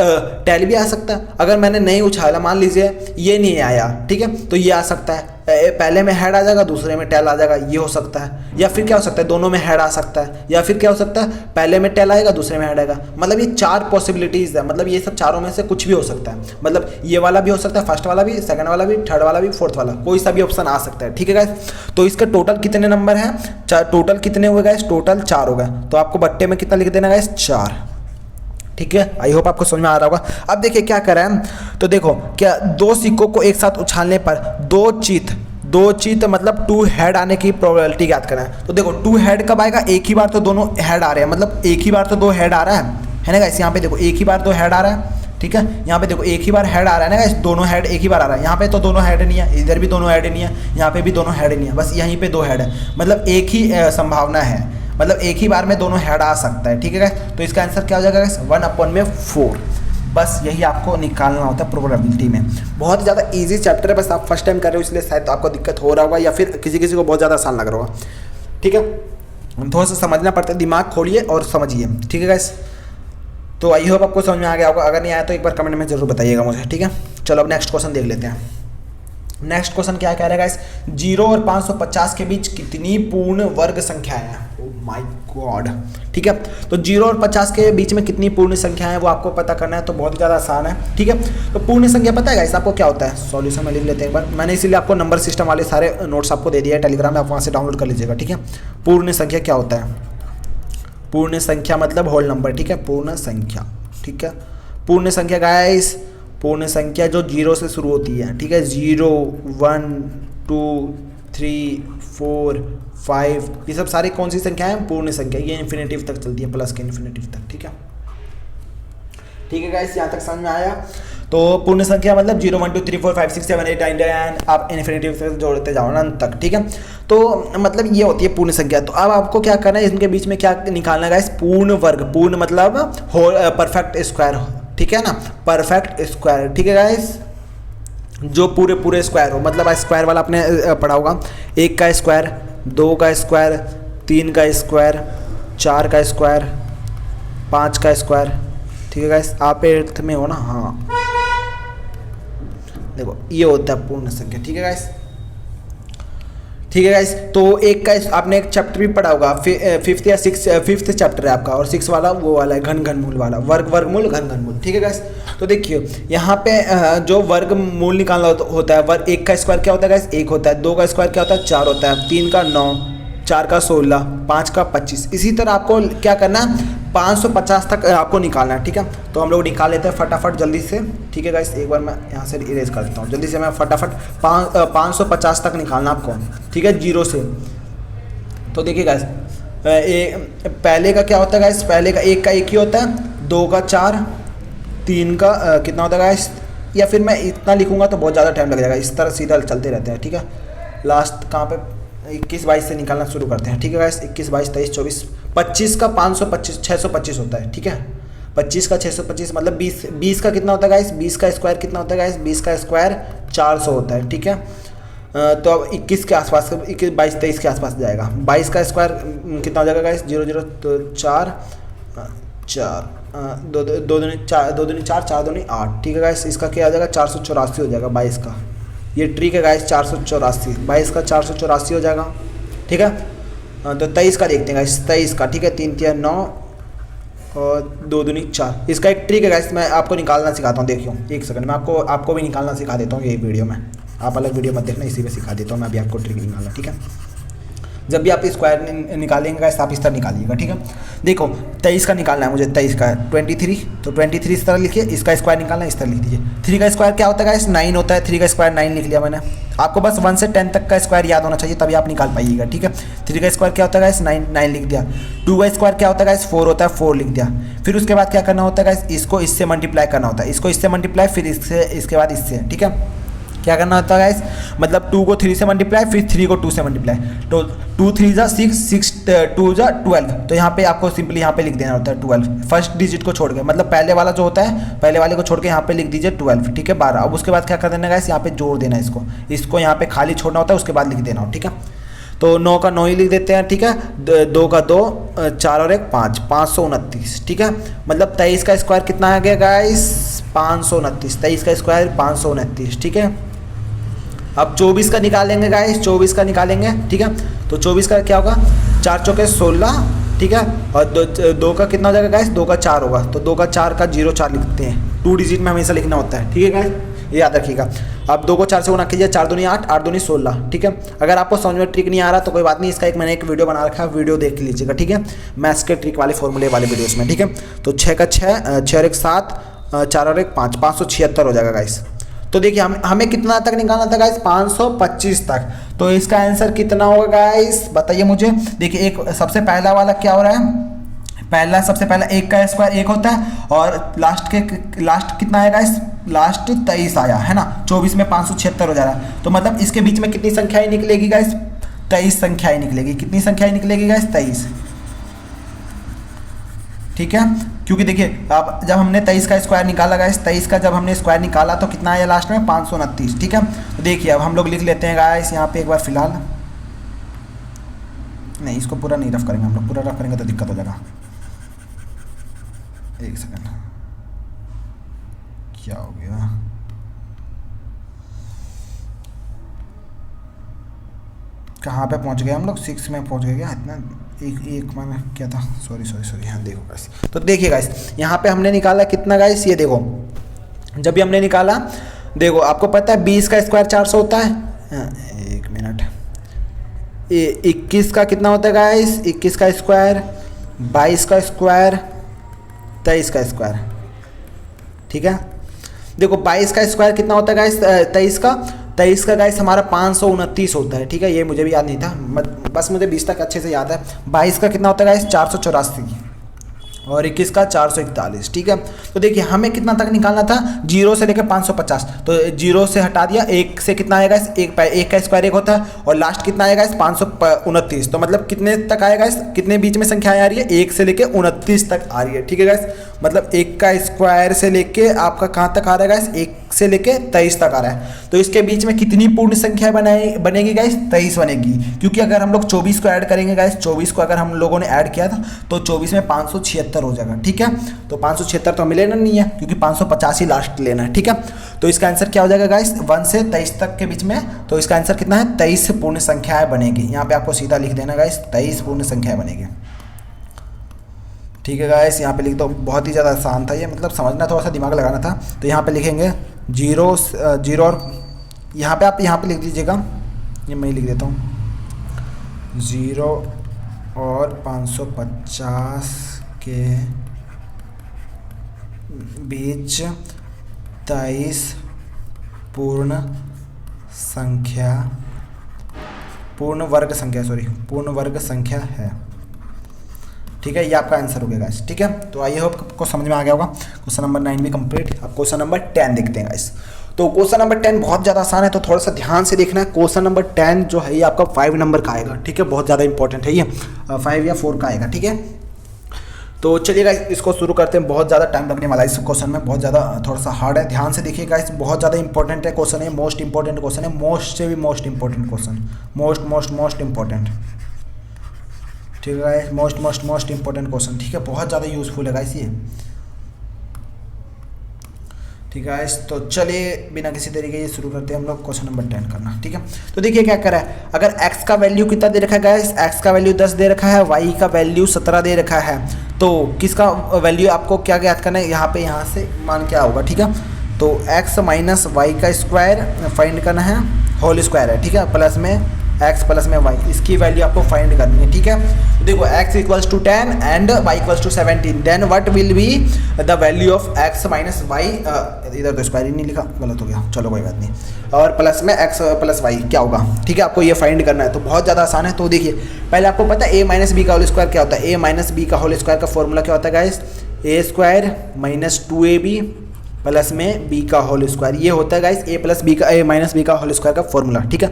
टेल भी आ सकता है, अगर मैंने नहीं उछाला, मान लीजिए ये नहीं आया, ठीक है, तो ये आ सकता है, पहले में हेड आ जाएगा दूसरे में टेल आ जाएगा, ये हो सकता है। या फिर क्या हो सकता है, दोनों में हेड आ सकता है, या फिर क्या हो सकता है, पहले में टेल आएगा दूसरे में हेड आएगा। मतलब ये 4 पॉसिबिलिटीज़ है, मतलब ये सब चारों में से कुछ भी हो सकता है। मतलब ये वाला भी हो सकता है, फर्स्ट वाला भी, सेकंड वाला भी, थर्ड वाला भी, फोर्थ वाला, कोई सा भी ऑप्शन आ सकता है। ठीक है गाइस, तो इसका टोटल कितने नंबर हैं, टोटल कितने हुए गाइस, टोटल 4 हो गए। तो आपको बट्टे में कितना लिख देना गाइस, 4। ठीक है, आई होप आपको समझ में आ रहा होगा। अब देखिए क्या करें, तो देखो क्या 2 सिक्कों को एक साथ उछालने पर दो चीज मतलब टू हेड आने की प्रोबेबिलिटी याद करना है। तो देखो टू हेड कब आएगा, एक ही बार तो दोनों हेड आ रहे हैं, मतलब एक ही बार तो दो हेड आ रहा है ना गाइस। यहाँ पे देखो एक ही बार दो हेड आ रहा है, ठीक है। यहाँ पे देखो एक ही बार हेड आ रहा है ना गाइस, दोनों हेड एक ही बार आ रहा है। यहाँ पे तो दोनों हेड नहीं है, इधर भी दोनों हेड नहीं है, यहाँ पे भी दोनों हेड नहीं है, बस यहीं पे दो हेड है, मतलब एक ही संभावना है, मतलब एक ही बार में दोनों हेड आ सकता है, ठीक है गाइस। तो इसका आंसर क्या हो जाएगा गाइस, 1/4। बस यही आपको निकालना होता है प्रोबेबिलिटी में। बहुत ही ज़्यादा इजी चैप्टर है, बस आप फर्स्ट टाइम कर रहे हो इसलिए शायद आपको दिक्कत हो रहा होगा, या फिर किसी किसी को बहुत ज़्यादा आसान लग रहा होगा, ठीक है। थोड़ा सा समझना पड़ता है, दिमाग खोलिए और समझिए, ठीक है गाइस। तो आई होप आपको समझ में आ गया होगा, अगर नहीं आया तो एक बार कमेंट में जरूर बताइएगा मुझे, ठीक है। चलो अब नेक्स्ट क्वेश्चन देख लेते हैं। नेक्स्ट क्वेश्चन क्या कह रहा है गाइस, 0 और 550 के बीच कितनी पूर्ण वर्ग संख्याएं हैं। ओह माय गॉड, ठीक है। तो 0 और 50 के बीच में कितनी पूर्ण संख्याएं हैं वो आपको पता करना है, तो बहुत ज़्यादा आसान है, ठीक है। तो पूर्ण संख्या पता है गाइस आपको क्या होता है, सॉल्यूशन में लिख लेते हैं एक बार। मैंने इसीलिए आपको नंबर सिस्टम वाले सारे नोट्स आपको दे दिया है टेलीग्राम में, आप वहाँ से डाउनलोड कर लीजिएगा, ठीक है। पूर्ण संख्या क्या होता है, पूर्ण संख्या मतलब होल नंबर, ठीक है। पूर्ण संख्या, ठीक है। पूर्ण संख्या गाइस, पूर्ण संख्या जो 0 से शुरू होती है, ठीक है। 0, 1, 2, 3, 4, 5, ये सब सारी कौन सी संख्या है, पूर्ण संख्या। ये इन्फिनेटिव तक चलती है, प्लस के इन्फिनेटिव तक, ठीक है। ठीक है गाइस, यहाँ तक समझ में आया। तो पूर्ण संख्या मतलब 0, 1, 2, 3, 4, 5, 6, 7, 8, 9, 10 आप इन्फिनेटिव तक जोड़ते जाओ ना अंत तक, ठीक है। तो मतलब ये होती है पूर्ण संख्या। तो अब आपको क्या करना है, इनके बीच में क्या निकालना है गाइस, पूर्ण वर्ग। पूर्ण मतलब परफेक्ट स्क्वायर, ठीक है ना, परफेक्ट स्क्वायर, ठीक है गाइस। जो पूरे पूरे स्क्वायर हो, मतलब स्क्वायर वाला आपने पढ़ा होगा, 1 का स्क्वायर, 2 का स्क्वायर, 3 का स्क्वायर, 4 का स्क्वायर, 5 का स्क्वायर, ठीक है गाइस। आप 8th में हो ना, हाँ देखो ये होता है पूर्ण संख्या, ठीक है गाइस, ठीक है गाइस। तो एक का आपने एक चैप्टर भी पढ़ा होगा, 5th या 5th चैप्टर है आपका, और 6 वाला वो वाला है घन घनमूल वाला, वर्ग वर्गमूल घन घनमूल, ठीक है गाइस। तो देखिए यहाँ पे जो वर्गमूल निकालना होता है, वर्ग 1 का स्क्वायर क्या होता है गाइस, 1 होता है। 2 का स्क्वायर क्या होता है, 4 होता है। 3 का 9, 4 का 16, 5 का 25। इसी तरह आपको क्या करना है, 550 तक आपको निकालना है, ठीक है। तो हम लोग निकाल लेते हैं फटाफट जल्दी से, ठीक है गाइस। एक बार मैं यहाँ से इरेज कर देता हूँ जल्दी से, मैं फटाफट 550 तक निकालना आपको, ठीक है, 0 से। तो देखिए गाइस, पहले का क्या होता है गाइस, पहले का 1 का 1 ही होता है, 2 का 4, 3 का कितना होता है गाइस, या फिर मैं इतना लिखूंगा तो बहुत ज़्यादा टाइम लग जाएगा, इस तरह सीधा चलते रहते हैं, ठीक है। लास्ट कहाँ पे, 21, 22 से निकालना शुरू करते हैं, ठीक है गाइस। 21, 22, 23, 24, 25 का 525, 625 होता है, ठीक है। 25 का 625 मतलब 20 का कितना होता है गाइस, 20 का स्क्वायर कितना होता है गाइस, 20 का स्क्वायर 400 होता है, ठीक है। तो अब 21 के आसपास, 21, 22, 23 के आसपास जाएगा। 22 का स्क्वायर कितना हो जाएगा गाइस, 0, 0, तो 4, 2 दूनी 4, 2 दूनी 4, 4 दूनी 8, ठीक है गाइस। इसका क्या हो जाएगा, 484 हो जाएगा 22 का। ये ट्रिक है गाइस, 484, 22 का 484 हो जाएगा, ठीक है। तो 23 का देखते हैं गाइस, 23 का, ठीक है। 3, 3, 9 और 2 दूनी 4। इसका एक ट्रिक है गाइस, मैं आपको निकालना सिखाता हूँ, देखियो एक सेकंड में आपको भी निकालना सिखा देता हूँ यही वीडियो में। आप अलग वीडियो मत देखना, इसी में सिखा देता हूँ मैं अभी आपको ट्रिक निकालना, ठीक है। जब भी आप स्क्वायर निकालेंगे गाइस, आप इस तरह निकालिएगा, ठीक है। देखो 23 का निकालना है मुझे, 23 का है 23, तो 23 इस तरह लिखिए। इसका स्क्वायर निकालना है, इस तरह लिख दीजिए। 3 का स्क्वायर क्या होता है गाइस, 9 होता है। 3 का स्क्वायर 9 लिख लिया मैंने। आपको बस 1 से 10 तक का स्क्वायर याद होना चाहिए, तभी आप निकाल पाइएगा, ठीक है। 3 का स्क्वायर क्या होता है गाइस, 9 लिख दिया। 2 का स्क्वायर क्या होता है गाइस, 4 होता है, 4 लिख दिया। फिर उसके बाद क्या करना होता है गाइस, इसको इससे मल्टीप्लाई करना होता है, इसको इससे मल्टीप्लाई, फिर इसके बाद इससे, ठीक है। क्या करना होता है गाइस, मतलब 2 को 3 से मल्टीप्लाई, फिर 3 को 2 से मल्टीप्लाई। तो 2 3 जा 6, 6 2 जा 12। तो यहाँ पे आपको सिंपली यहाँ पे लिख देना होता है 12, फर्स्ट डिजिट को छोड़ के, मतलब पहले वाला जो होता है, पहले वाले को छोड़ के यहाँ पे लिख दीजिए 12, ठीक है, 12। अब उसके बाद क्या कर देना गाइस, यहाँ पे जोड़ देना इसको यहाँ पे खाली छोड़ना होता है, उसके बाद लिख देना हो, ठीक है। तो 9 का 9 ही लिख देते हैं, ठीक है। 2 का 2, 4 और 1 5, 529, ठीक है। मतलब 23 का स्क्वायर कितना आ गया गाइस, 529। 23 का स्क्वायर 529, ठीक है। अब 24 का निकालेंगे गाइस, 24 का निकालेंगे, ठीक है। तो 24 का क्या होगा, 4 चौके 16, ठीक है। और 2 का कितना हो जाएगा गाइस, 2 का 4 होगा। तो 2 का 4 का 0 4 लिखते हैं, 2 डिजिट में हमेशा लिखना होता है, ठीक है गाइस, ये याद रखिएगा। अब 2 को 4 से गुणा कीजिए, 4 दूनी 8, 8 दूनी 16, ठीक है। अगर आपको समझ में ट्रिक नहीं आ रहा तो कोई बात नहीं, इसका मैंने एक वीडियो बना रखा है, वीडियो देख लीजिएगा, ठीक है, मैथ्स के ट्रिक वाले फॉर्मूले वाले वीडियोस में, ठीक है। तो 6 का 6, 6 और 1 7, 4 और 1 5, 576 हो जाएगा गाइस। तो देखिए हमें कितना तक निकालना था गाइस, 525 तक। तो इसका आंसर कितना होगा गाइस, बताइए मुझे। देखिए एक सबसे पहला वाला क्या हो रहा है, सबसे पहला 1 का स्क्वायर 1 होता है, और लास्ट कितना आएगा, इस लास्ट 23 आया है ना, 24 में 576 हो जा रहा है। तो मतलब इसके बीच में कितनी संख्याएं निकलेगी गाइस, 23 संख्याएं निकलेगी। कितनी संख्याएं निकलेगी गाइस, 23। ठीक है, क्योंकि देखिए अब जब हमने 23 का स्क्वायर निकाला गाइस, 23 का जब हमने स्क्वायर निकाला तो कितना आया लास्ट में, 529। ठीक है, तो देखिए अब हम लोग लिख लेते हैं गाइस यहाँ पे एक बार फिलहाल, नहीं इसको पूरा नहीं रफ करेंगे हम लोग, पूरा रफ करेंगे तो दिक्कत हो जाएगा। एक सेकंड, क्या हो गया, कहाँ पे पहुँच गए हम लोग, 6 में पहुँच गए क्या, इतना एक मैंने क्या था, सॉरी हाँ देखो गाइस। तो देखिए गाइस यहाँ पे हमने निकाला कितना गाइस, ये देखो जब भी हमने निकाला, देखो आपको पता है 20 का स्क्वायर 400 होता है, एक मिनट, 21 का कितना होता है गाइस, 21 का स्क्वायर, 22 का स्क्वायर, 23 का स्क्वायर। ठीक है, देखो 22 का स्क्वायर कितना होता है गाइस, 23 का गाइस हमारा 529 होता है। ठीक है, ये मुझे भी याद नहीं था, बस मुझे 20 तक अच्छे से याद है। 22 का कितना होता है गाइस, 484, और 21 का 441। ठीक है, तो देखिए हमें कितना तक निकालना था, 0 से लेकर 550, तो 0 से हटा दिया, 1 से कितना आएगा, एक का स्क्वायर 1 होता है, और लास्ट कितना आएगा, 529। तो मतलब कितने तक आएगा, कितने बीच में संख्या आ रही है, 1 से लेकर 29 तक आ रही है। ठीक है गाइस, मतलब 1 का स्क्वायर से लेके आपका कहाँ तक आ रहा है गाइस, 1 से लेके 23 तक आ रहा है। तो इसके बीच में कितनी पूर्ण संख्या बनेगी गाइस, 23 बनेगी, क्योंकि अगर हम लोग 24 को ऐड करेंगे गाइस, 24 को अगर हम लोगों ने ऐड किया था तो 24 में 576 हो जाएगा। ठीक है, तो 576 तो मिलेगा नहीं है, क्योंकि 550 ही लास्ट लेना है। ठीक है, तो इसका आंसर क्या हो जाएगा गाइस, 1 से 23 तक के बीच में, तो इसका आंसर कितना है, 23 पूर्ण संख्याएं बनेगी। यहाँ पे आपको सीधा लिख देना गाइस, 23 पूर्ण संख्याएं बनेगी। ठीक है गाइस, यहाँ पे लिख दो, बहुत ही ज़्यादा आसान था ये, मतलब समझना थोड़ा सा दिमाग लगाना था। तो यहाँ पे लिखेंगे 0 और यहाँ पे आप यहाँ पे लिख दीजिएगा, ये मैं लिख देता हूँ, 0 और 550 के बीच 23 पूर्ण वर्ग संख्या है। ठीक है, ये आपका आंसर हो गया गाइस। ठीक है, तो आई होप आपको समझ में आ गया होगा। क्वेश्चन नंबर 9 भी कंप्लीट। अब क्वेश्चन नंबर 10 देखते हैं गाइस। तो क्वेश्चन नंबर 10 बहुत ज़्यादा आसान है, तो थोड़ा सा ध्यान से देखना है। क्वेश्चन नंबर 10 जो है ये आपका 5 नंबर का आएगा। ठीक है, बहुत ज़्यादा इंपॉर्टेंट है ये, 5 या 4 का आएगा। ठीक है, तो चलिए गाइस इसको शुरू करते हैं। बहुत ज़्यादा टाइम लगने वाला है इस क्वेश्चन में, बहुत ज़्यादा थोड़ा सा हार्ड है, ध्यान से देखिए गाइस, बहुत ज़्यादा इंपॉर्टेंट है क्वेश्चन है, मोस्ट इंपॉर्टेंट क्वेश्चन है, मोस्ट से भी most important question, most important. ठीक है गाइस, मोस्ट इंपॉर्टेंट क्वेश्चन। ठीक है, बहुत ज़्यादा यूजफुल है गाइस ये। ठीक है गाइस, तो चलिए बिना किसी तरीके से शुरू करते हैं हम लोग क्वेश्चन नंबर 10 करना। ठीक है, तो देखिए क्या करा है, अगर x का वैल्यू कितना दे रखा है गाइस, x का वैल्यू 10 दे रखा है, y का वैल्यू 17 दे रखा है, तो किसका वैल्यू आपको क्या ज्ञात करना है, यहाँ से मान क्या होगा। ठीक है, तो x माइनस वाई का स्क्वायर फाइंड करना है, होल स्क्वायर है। ठीक है, प्लस में x प्लस में y, इसकी वैल्यू आपको फाइंड करनी है। ठीक है, तो देखो x equals to 10 and y equals to 17, then what will be the value of x minus y, इधर तो स्क्वायर ही नहीं लिखा, गलत हो गया, चलो कोई बात नहीं, और प्लस में x प्लस वाई क्या होगा। ठीक है, आपको ये फाइंड करना है, तो बहुत ज़्यादा आसान है। तो देखिए पहले आपको पता है a माइनस बी का होल स्क्वायर क्या होता है, a माइनस बी का होल स्क्वायर का फॉर्मूला क्या होता है guys, a square minus 2ab plus में b का होल स्क्वायर, ये होता है गाइस a प्लस बी का, a माइनस बी का होल स्क्वायर का फॉर्मूला। ठीक है,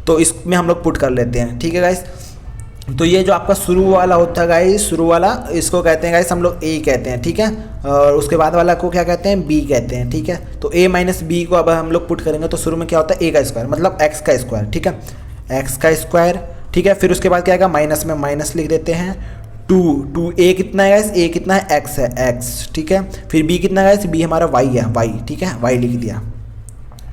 तो इसमें हम लोग पुट कर लेते हैं। ठीक है गाइस, तो ये जो आपका शुरू वाला होता है गाइस, शुरू वाला इसको कहते हैं गाइस हम लोग a कहते हैं। ठीक है, और उसके बाद वाला को क्या कहते हैं, b कहते हैं। ठीक है, तो a माइनस बी को अब हम लोग पुट करेंगे तो शुरू में क्या होता है, a का स्क्वायर मतलब x का स्क्वायर। ठीक है, x का स्क्वायर। ठीक है, फिर उसके बाद क्या आएगा, माइनस में माइनस लिख देते हैं, 2 a कितना है गाइस, a कितना है, x है, x। ठीक है, फिर b कितना है गाइस, b हमारा y है, y। ठीक है, y लिख दिया,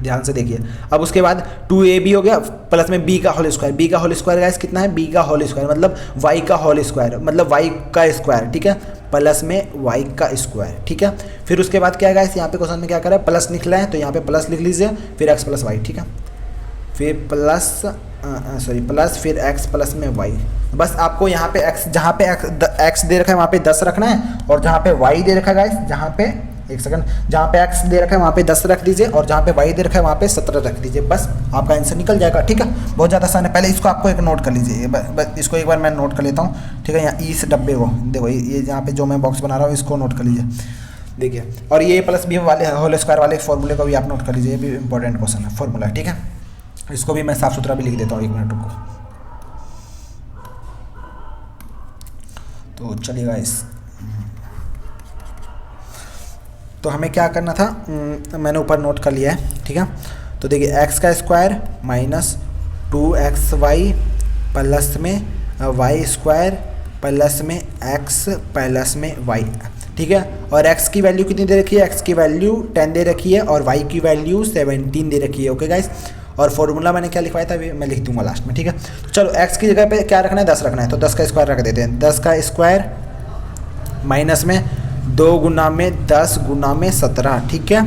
ध्यान से देखिए। अब उसके बाद 2ab हो गया प्लस में b का होल स्क्वायर, b का होल स्क्वायर गाइस कितना है, b का होल स्क्वायर मतलब y का होल स्क्वायर मतलब y का स्क्वायर। ठीक है, प्लस में y का स्क्वायर। ठीक है, फिर उसके बाद क्या है गाइस, यहाँ पे क्वेश्चन में क्या करा है, प्लस निकला है तो यहाँ पे प्लस लिख लीजिए, फिर x प्लस वाई। ठीक है, फिर प्लस फिर x प्लस में y। बस आपको यहाँ पे x, जहाँ पे x दे रखा है वहाँ पे 10 रखना है, और जहाँ पे y दे रखा है गाइस, जहाँ पे एक सेकंड, जहाँ पे एक्स दे रखा है वहाँ पे 10 रख दीजिए और जहाँ पे वाई दे रखा है वहाँ पे 17 रख दीजिए, बस आपका आंसर निकल जाएगा। ठीक है, बहुत ज़्यादा आसान है। पहले इसको आपको एक नोट कर लीजिए, बस इसको एक बार मैं नोट कर लेता हूँ। ठीक है, यहाँ इस डब्बे को देखो, ये यहाँ पे जो मैं बॉक्स बना रहा हूँ इसको नोट कर लीजिए, देखिए। और ये प्लस बी वाले होल स्क्वायर वाले फॉर्मूले को भी आप नोट कर लीजिए, ये भी इंपॉर्टेंट क्वेश्चन है फॉर्मूला। ठीक है, इसको भी मैं साफ सुथरा भी लिख देता हूँ, 1 मिनट रुको। तो चलिए गाइस, तो हमें क्या करना था, मैंने ऊपर नोट कर लिया है। ठीक है, तो देखिए एक्स का स्क्वायर माइनस 2xy प्लस में वाई स्क्वायर प्लस में एक्स प्लस में वाई। ठीक है, और x की वैल्यू कितनी दे रखी है, x की वैल्यू 10 दे रखी है और y की वैल्यू 17 दे रखी है। ओके गाइस, और फॉर्मूला मैंने क्या लिखवाया था अभी मैं लिख दूंगा लास्ट में। ठीक है, तो चलो x की जगह पे क्या रखना है, 10 रखना है, तो 10 का स्क्वायर रख देते हैं। 10 का स्क्वायर माइनस में 2 गुना में 10 गुना में 17। ठीक है,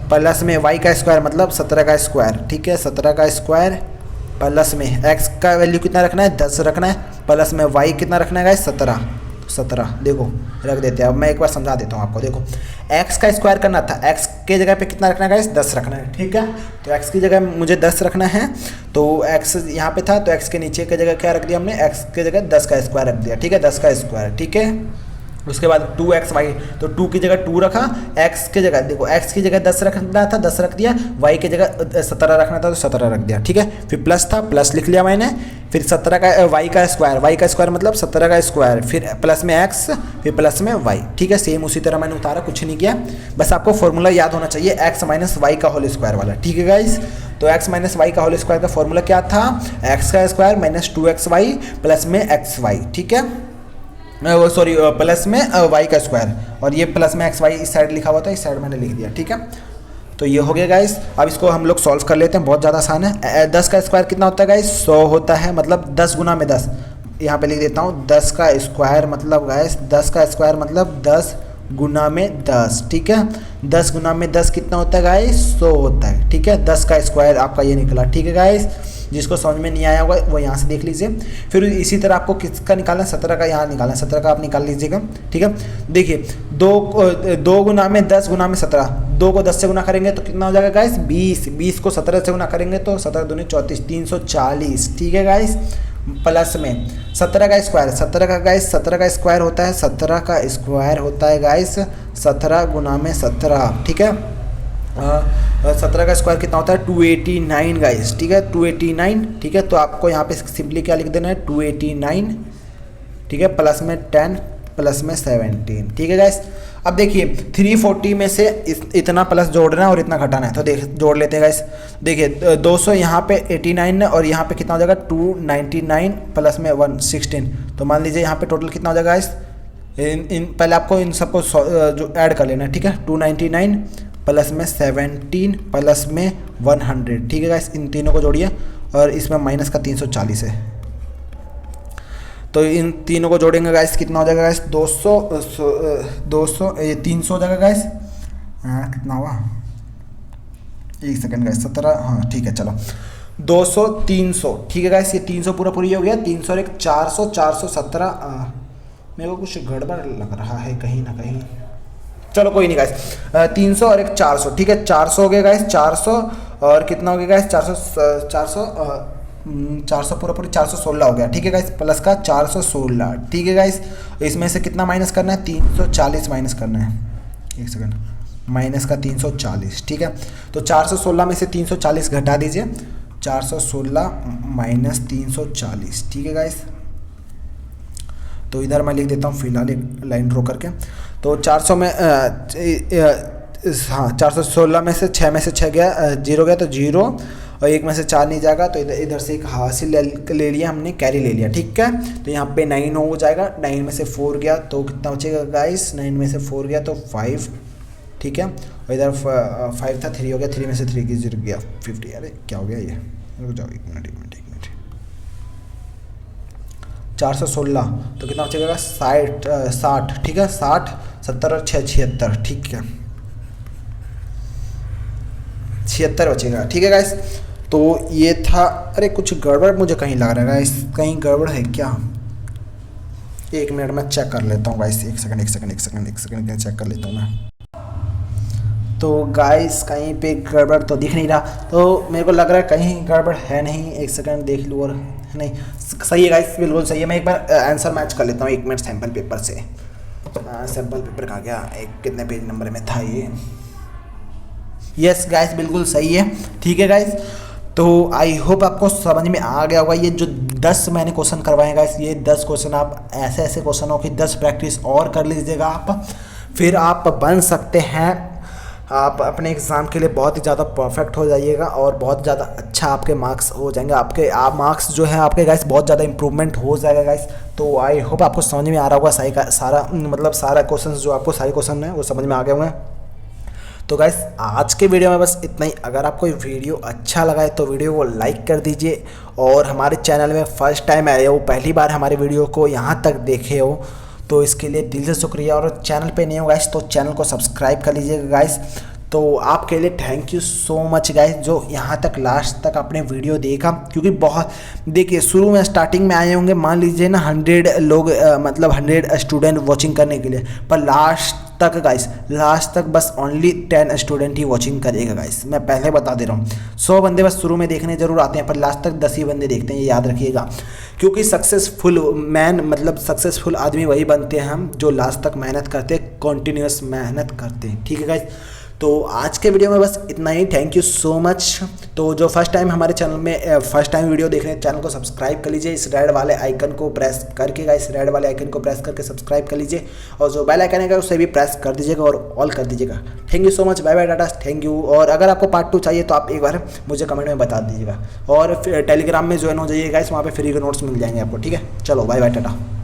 प्लस में y का स्क्वायर मतलब 17 का स्क्वायर। ठीक है, 17 का स्क्वायर प्लस में x का वैल्यू कितना रखना है, 10 रखना है, प्लस में y कितना रखना है गाइस, 17 देखो रख देते हैं। अब मैं एक बार समझा देता हूँ आपको, देखो x का स्क्वायर करना था, x के जगह पे कितना रखना है गाइस, 10 रखना है। ठीक है, तो x की जगह मुझे 10 रखना है, तो x यहाँ पे था तो x के नीचे की जगह क्या रख दिया हमने, x की जगह 10 का स्क्वायर रख दिया। ठीक है, 10 का स्क्वायर। ठीक है, उसके बाद 2xy, तो 2 की जगह 2 रखा, x की जगह देखो x की जगह 10 रखना था, 10 रख दिया, y की जगह 17 रखना था तो 17 रख दिया। ठीक है, फिर प्लस था, प्लस लिख लिया मैंने, फिर 17 का y का स्क्वायर मतलब 17 का स्क्वायर, फिर प्लस में x, फिर प्लस में y। ठीक है, सेम उसी तरह मैंने उतारा, कुछ नहीं किया, बस आपको फॉर्मूला याद होना चाहिए x माइनस वाई का होल स्क्वायर वाला। ठीक है गाइस, तो x माइनस वाई का होल स्क्वायर का फॉर्मूला क्या था, x का स्क्वायर माइनस 2xy प्लस में xy। ठीक है, सॉरी प्लस में y का स्क्वायर, और ये प्लस में xy इस साइड लिखा हुआ था, इस साइड मैंने लिख दिया। ठीक है, तो ये हो गया गाइस। अब इसको हम लोग सॉल्व कर लेते हैं, बहुत ज़्यादा आसान है। 10 का स्क्वायर कितना होता है गाइस, 100 होता है, मतलब 10 गुना में 10, यहाँ पे लिख देता हूँ 10 का स्क्वायर मतलब गाइस 10 का स्क्वायर मतलब 10 गुना में 10। ठीक है, 10 गुना में 10 कितना होता है गाइस, 100 होता है। ठीक है, 10 का स्क्वायर आपका ये निकला। ठीक है गाइस, जिसको समझ में नहीं आया होगा वो यहाँ से देख लीजिए। फिर इसी तरह आपको किसका निकालना है, 17 का यहाँ निकालना है, 17 का आप निकाल लीजिएगा। ठीक है, देखिए 2 गुना में 10 गुना में 17, 2 को 10 से गुना करेंगे तो कितना हो जाएगा गाइस, 20, 20 को 17 से गुना करेंगे तो 17 दूनी 34, 340। ठीक है गाइस, प्लस में 17 का स्क्वायर, 17 का गाइस 17 का स्क्वायर होता है, 17 का स्क्वायर होता है गाइस 17 गुना में 17। ठीक है, 17 का स्क्वायर कितना होता है, 289 गाइस। ठीक है, 289। ठीक है, तो आपको यहाँ पे सिंपली क्या लिख देना है, 289। ठीक है, प्लस में 10 प्लस में 17। ठीक है गाइस, अब देखिए 340 में से इतना प्लस जोड़ना है और इतना घटाना है, तो देख जोड़ लेते हैं गाइस। देखिए 200 यहाँ पे 89 है और यहाँ पे कितना हो जाएगा 299 प्लस में 116, तो मान लीजिए यहाँ पे टोटल कितना हो जाएगा गाइस। पहले आपको इन सबको जो ऐड कर लेना है। ठीक है, 299 प्लस में 17 प्लस में 100। ठीक है गाइस, इन तीनों को जोड़िए और इसमें माइनस का 340 है, तो इन तीनों को जोड़ेंगे गाइस कितना हो जाएगा गाइस, 300 हो जाएगा गाइस। कितना हुआ, एक सेकंड गाइस, 17, हाँ ठीक है चलो 200 300। ठीक है गाइस, ये 300 पूरा पूरी हो गया, 300 और 1 400, 417। मेरे को कुछ गड़बड़ लग रहा है कहीं ना कहीं, चलो कोई नहीं गाइस, 300 और 1 400। ठीक है, 400 हो गया गाइस, 400 और कितना हो गया गाइस, 400 पूरा पूरी 416 हो गया। ठीक है गाइस, प्लस का 416। ठीक है गाइस, इसमें से कितना माइनस करना है, 340 माइनस करना है, एक सेकंड, माइनस का 340। ठीक है, तो 416 में से 340 घटा दीजिए, 416 माइनस 340। ठीक है गाइस, तो इधर मैं लिख देता हूँ फिलहाल एक लाइन ड्रॉ करके। तो 400 में हाँ 416 में से 6 में से 6 गया, 0 गया तो 0, और 1 में से 4 नहीं जाएगा, तो इधर से एक हासिल ले लिया हमने, कैरी ले लिया। ठीक है, तो यहाँ पे 9 हो जाएगा, 9 में से 4 गया तो कितना बचेगा गाइस, 9 में से 4 गया तो 5। ठीक है, और इधर 5 था, 3 हो गया, 3 में से 3 की 0 गया 50। अरे क्या हो गया ये, रुक जाओ एक मिनट 416 तो कितना बचेगा 60। ठीक है, 60, 70 और 6 76। ठीक है, 76 बचेगा। ठीक है गाइस, तो ये था, अरे कुछ गड़बड़ मुझे कहीं लग रहा है गाइस, कहीं गड़बड़ है क्या, 1 मिनट में चेक कर लेता हूँ गाइस, एक सेकंड चेक कर लेता हूँ मैं। तो गाइस कहीं पे गड़बड़ तो दिख नहीं रहा, तो मेरे को लग रहा है कहीं गड़बड़ है नहीं। एक सेकंड देख लूँ, और नहीं सही है गाइस, बिल्कुल सही है। मैं एक बार आंसर मैच कर लेता हूँ 1 मिनट सैम्पल पेपर से। सैम्पल पेपर कहाँ गया, एक कितने पेज नंबर में था ये। यस गाइस बिल्कुल सही है, ठीक है गाइस। तो आई होप आपको समझ में आ गया होगा। ये जो 10 मैंने क्वेश्चन करवाए गाइस, ये 10 क्वेश्चन आप ऐसे ऐसे क्वेश्चन हो कि 10 प्रैक्टिस और कर लीजिएगा आप, फिर आप बन सकते हैं। आप अपने एग्ज़ाम के लिए बहुत ही ज़्यादा परफेक्ट हो जाइएगा और बहुत ज़्यादा अच्छा आपके मार्क्स हो जाएंगे। आप मार्क्स जो है आपके गाइस बहुत ज़्यादा इंप्रूवमेंट हो जाएगा गाइस। तो आई होप आपको समझ में आ रहा होगा सारा क्वेश्चन जो आपको सारे क्वेश्चन हैं वो समझ में आ गए होंगे। तो गाइस आज के वीडियो में बस इतना ही। अगर आपको वीडियो अच्छा लगा है तो वीडियो को लाइक कर दीजिए, और हमारे चैनल में फर्स्ट टाइम आए हो, पहली बार हमारे वीडियो को यहाँ तक देखे हो, तो इसके लिए दिल से शुक्रिया। और चैनल पे नहीं हो गाइस तो चैनल को सब्सक्राइब कर लीजिएगा गाइस। तो आपके लिए thank you so much guys, जो यहाँ तक लास्ट तक आपने वीडियो देखा। क्योंकि बहुत देखिए, शुरू में स्टार्टिंग में आए होंगे मान लीजिए ना 100 लोग, मतलब 100 स्टूडेंट वॉचिंग करने के लिए, पर लास्ट तक बस ओनली 10 स्टूडेंट ही वॉचिंग करेगा गाइस। मैं पहले बता दे रहा हूँ, 100 बंदे बस शुरू में देखने जरूर आते हैं, पर लास्ट तक 10 ही बंदे देखते हैं, ये याद रखिएगा। क्योंकि सक्सेसफुल आदमी वही बनते हैं हम जो लास्ट तक मेहनत करते हैं, कॉन्टीन्यूअस मेहनत करते हैं, ठीक है गाइस। तो आज के वीडियो में बस इतना ही, थैंक यू सो मच। तो जो फर्स्ट टाइम हमारे चैनल में फर्स्ट टाइम वीडियो देख रहे हैं, चैनल को सब्सक्राइब कर लीजिए, इस रेड वाले आइकन को प्रेस करके गाइस, रेड वाले आइकन को प्रेस करके सब्सक्राइब कर लीजिए, और जो बेल आइकन है उसे भी प्रेस कर दीजिएगा और ऑल कर दीजिएगा। Thank you so much, bye bye tata, thank you. और अगर आपको पार्ट 2 चाहिए तो आप एक बार मुझे कमेंट में बता दीजिएगा, और फिर टेलीग्राम में ज्वाइन हो जाइए गाइस, वहाँ पर फ्री के नोट्स मिल जाएंगे आपको, ठीक है। चलो बाय बाय टाटा।